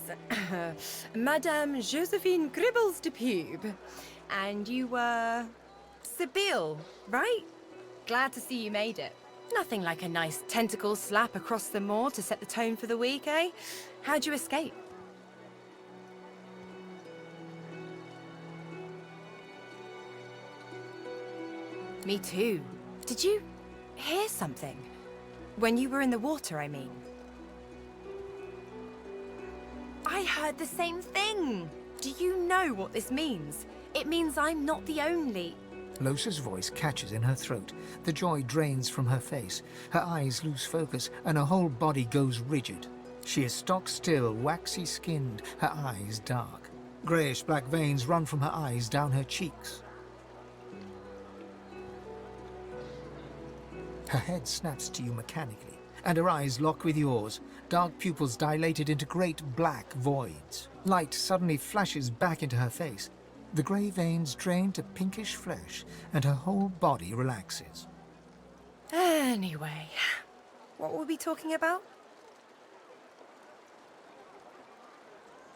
Madame Josephine Gribbles de Pube. And you were Sibyl, right? Glad to see you made it. Nothing like a nice tentacle slap across the moor to set the tone for the week, eh? How'd you escape? Me too. Did you hear something? When you were in the water, I mean. I heard the same thing! Do you know what this means? It means I'm not the only... Losa's voice catches in her throat. The joy drains from her face. Her eyes lose focus, and her whole body goes rigid. She is stock-still, waxy-skinned, her eyes dark. Greyish-black veins run from her eyes down her cheeks. Her head snaps to you mechanically, and her eyes lock with yours, dark pupils dilated into great black voids. Light suddenly flashes back into her face. The grey veins drain to pinkish flesh, and her whole body relaxes. Anyway, what were we talking about?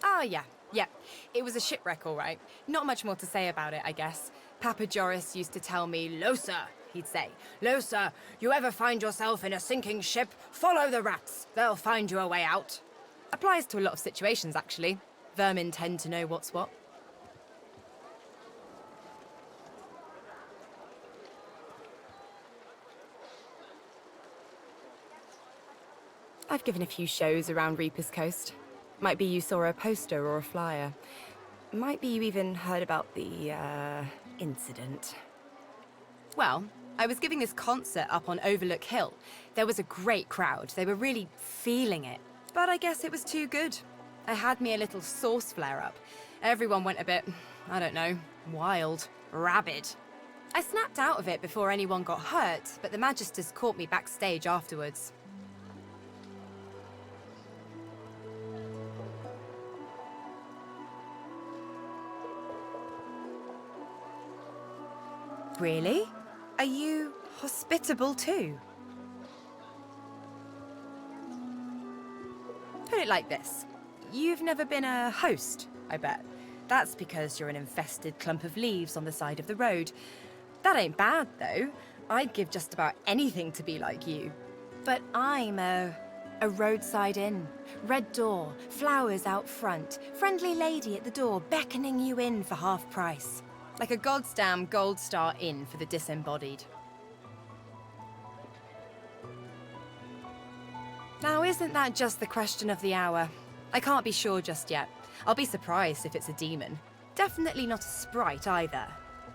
Oh, yeah. It was a shipwreck, all right. Not much more to say about it, I guess. Papa Joris used to tell me, Losa, he'd say, Losa, you ever find yourself in a sinking ship, follow the rats. They'll find you a way out. Applies to a lot of situations, actually. Vermin tend to know what's what. I've given a few shows around Reaper's Coast. Might be you saw a poster or a flyer. Might be you even heard about the, incident. Well, I was giving this concert up on Overlook Hill. There was a great crowd. They were really feeling it. But I guess it was too good. I had me a little sauce flare-up. Everyone went a bit, I don't know, wild, rabid. I snapped out of it before anyone got hurt, but the Magisters caught me backstage afterwards. Really? Are you hospitable too? Put it like this. You've never been a host, I bet. That's because you're an infested clump of leaves on the side of the road. That ain't bad, though. I'd give just about anything to be like you. But I'm a roadside inn. Red door, flowers out front, friendly lady at the door beckoning you in for half price. Like a goddamn gold star inn for the disembodied. Now, isn't that just the question of the hour? I can't be sure just yet. I'll be surprised if it's a demon. Definitely not a sprite either.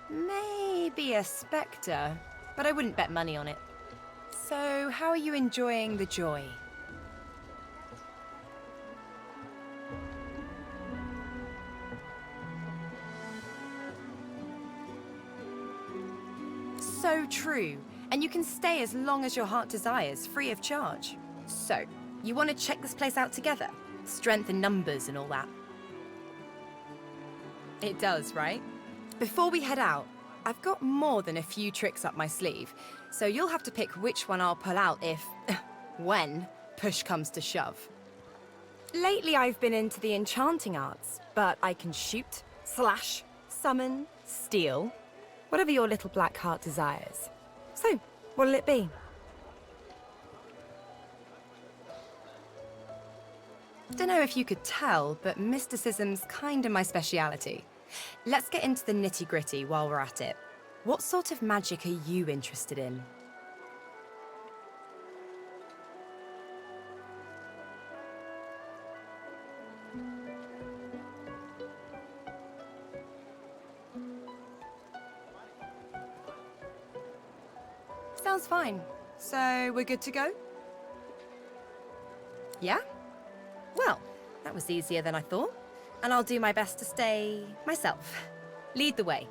Maybe a spectre, but I wouldn't bet money on it. So, how are you enjoying the joy? So true. And you can stay as long as your heart desires, free of charge. So, you want to check this place out together? Strength in numbers and all that. It does, right? Before we head out, I've got more than a few tricks up my sleeve, so you'll have to pick which one I'll pull out if, when, push comes to shove. Lately I've been into the enchanting arts, but I can shoot, slash, summon, steal, whatever your little black heart desires. So, what'll it be? Dunno if you could tell, but mysticism's kinda my speciality. Let's get into the nitty-gritty while we're at it. What sort of magic are you interested in? Sounds fine. So, we're good to go? Yeah? Well, that was easier than I thought. And I'll do my best to stay myself. Lead the way.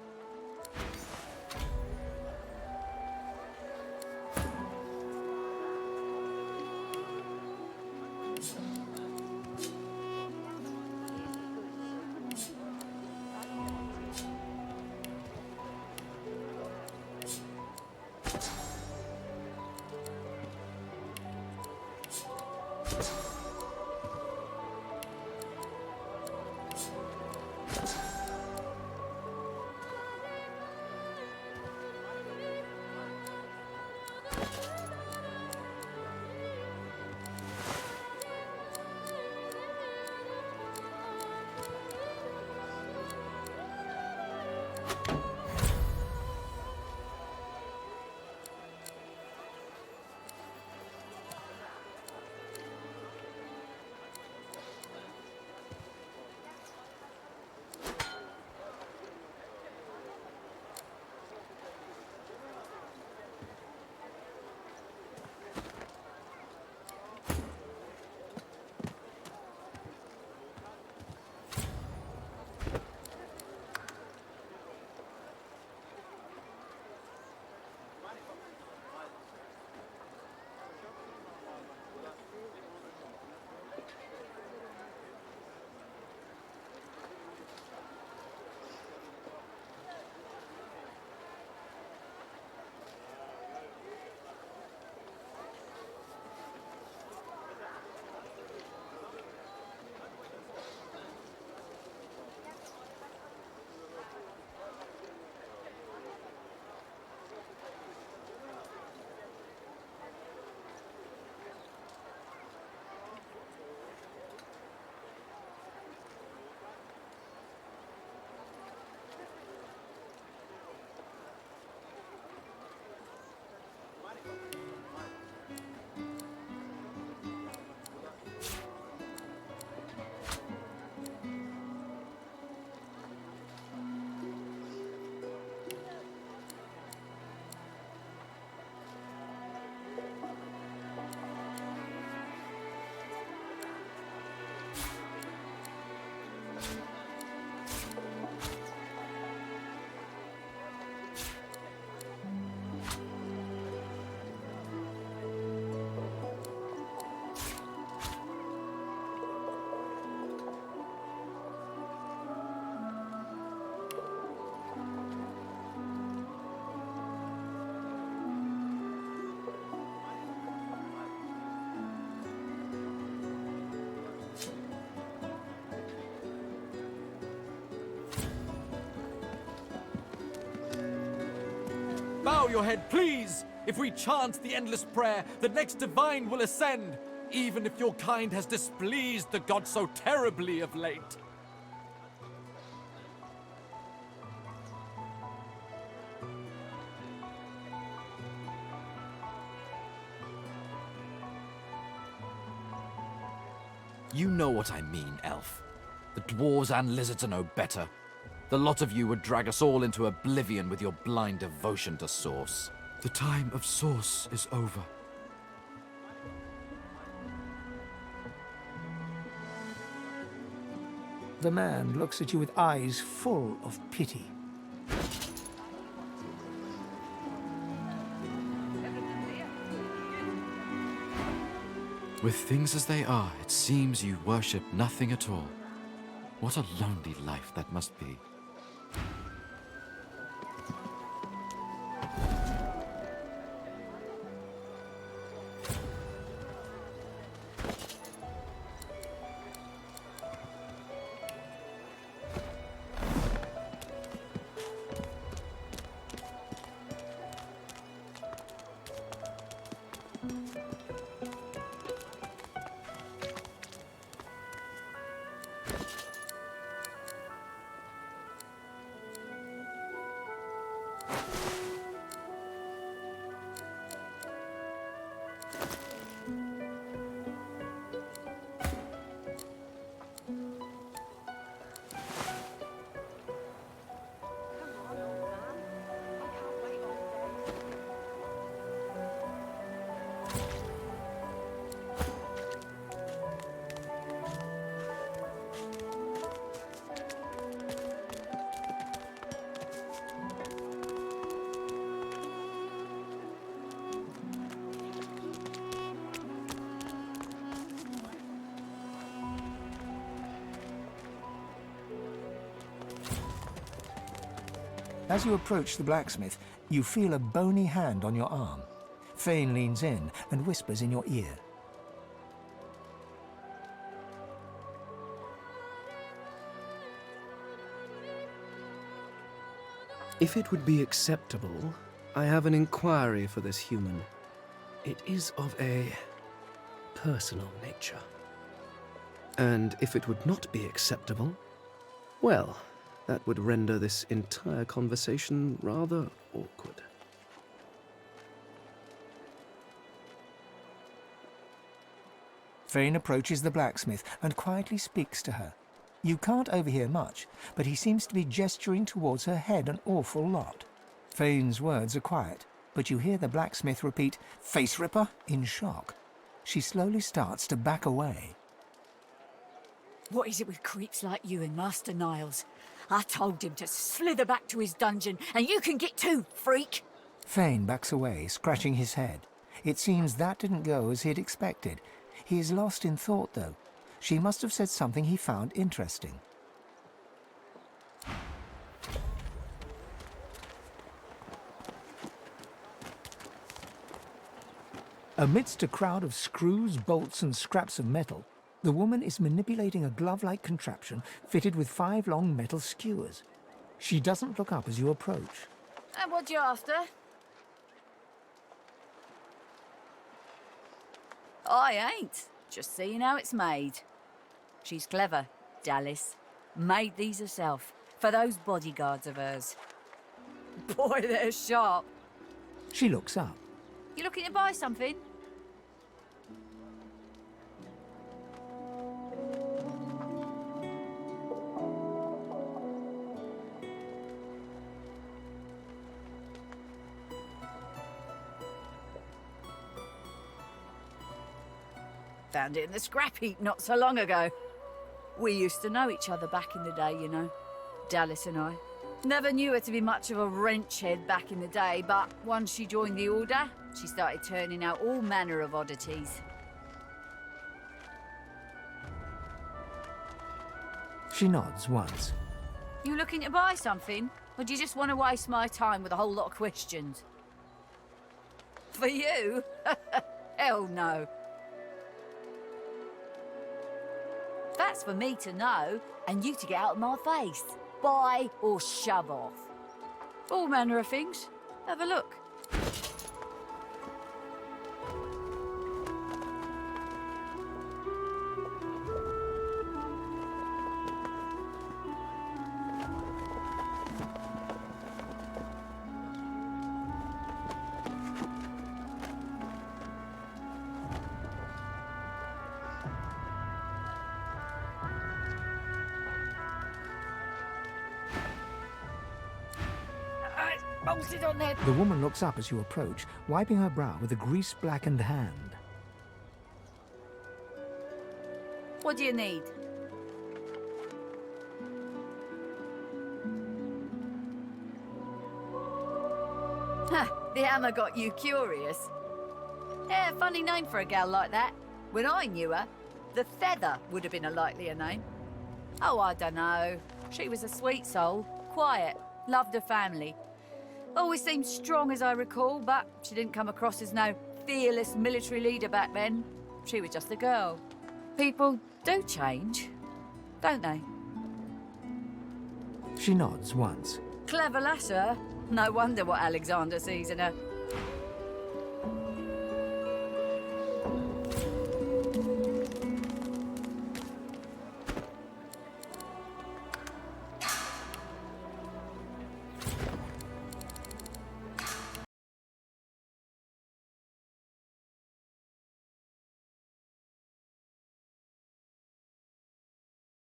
Bow your head, please! If we chant the endless prayer, the next divine will ascend, even if your kind has displeased the god so terribly of late. You know what I mean, elf. The dwarves and lizards are no better. The lot of you would drag us all into oblivion with your blind devotion to Source. The time of Source is over. The man looks at you with eyes full of pity. With things as they are, it seems you worship nothing at all. What a lonely life that must be. As you approach the blacksmith, you feel a bony hand on your arm. Fane leans in and whispers in your ear. If it would be acceptable, I have an inquiry for this human. It is of a personal nature. And if it would not be acceptable, well, that would render this entire conversation rather awkward. Fane approaches the blacksmith and quietly speaks to her. You can't overhear much, but he seems to be gesturing towards her head an awful lot. Fane's words are quiet, but you hear the blacksmith repeat, "Face Ripper," in shock. She slowly starts to back away. What is it with creeps like you and Master Niles? I told him to slither back to his dungeon, and you can get too, freak! Fane backs away, scratching his head. It seems that didn't go as he'd expected. He is lost in thought, though. She must have said something he found interesting. Amidst a crowd of screws, bolts, and scraps of metal, the woman is manipulating a glove-like contraption fitted with 5 long metal skewers. She doesn't look up as you approach. And what you after? I ain't. Just seeing how it's made. She's clever, Dallis. Made these herself, for those bodyguards of hers. Boy, they're sharp. She looks up. You looking to buy something? Found it in the scrap heap not so long ago. We used to know each other back in the day, you know. Dallis and I. Never knew her to be much of a wrench head back in the day, but once she joined the Order, she started turning out all manner of oddities. She nods once. You looking to buy something? Or do you just want to waste my time with a whole lot of questions? For you? Hell no. That's for me to know, and you to get out of my face. Buy or shove off. All manner of things. Have a look. bolted on there. The woman looks up as you approach, wiping her brow with a grease-blackened hand. What do you need? The hammer got you curious. Yeah, funny name for a gal like that. When I knew her, the Feather would have been a likelier name. Oh, I dunno. She was a sweet soul, quiet, loved her family. Always seemed strong as I recall, but she didn't come across as no fearless military leader back then. She was just a girl. People do change, don't they? She nods once. Clever lass, her. No wonder what Alexander sees in her.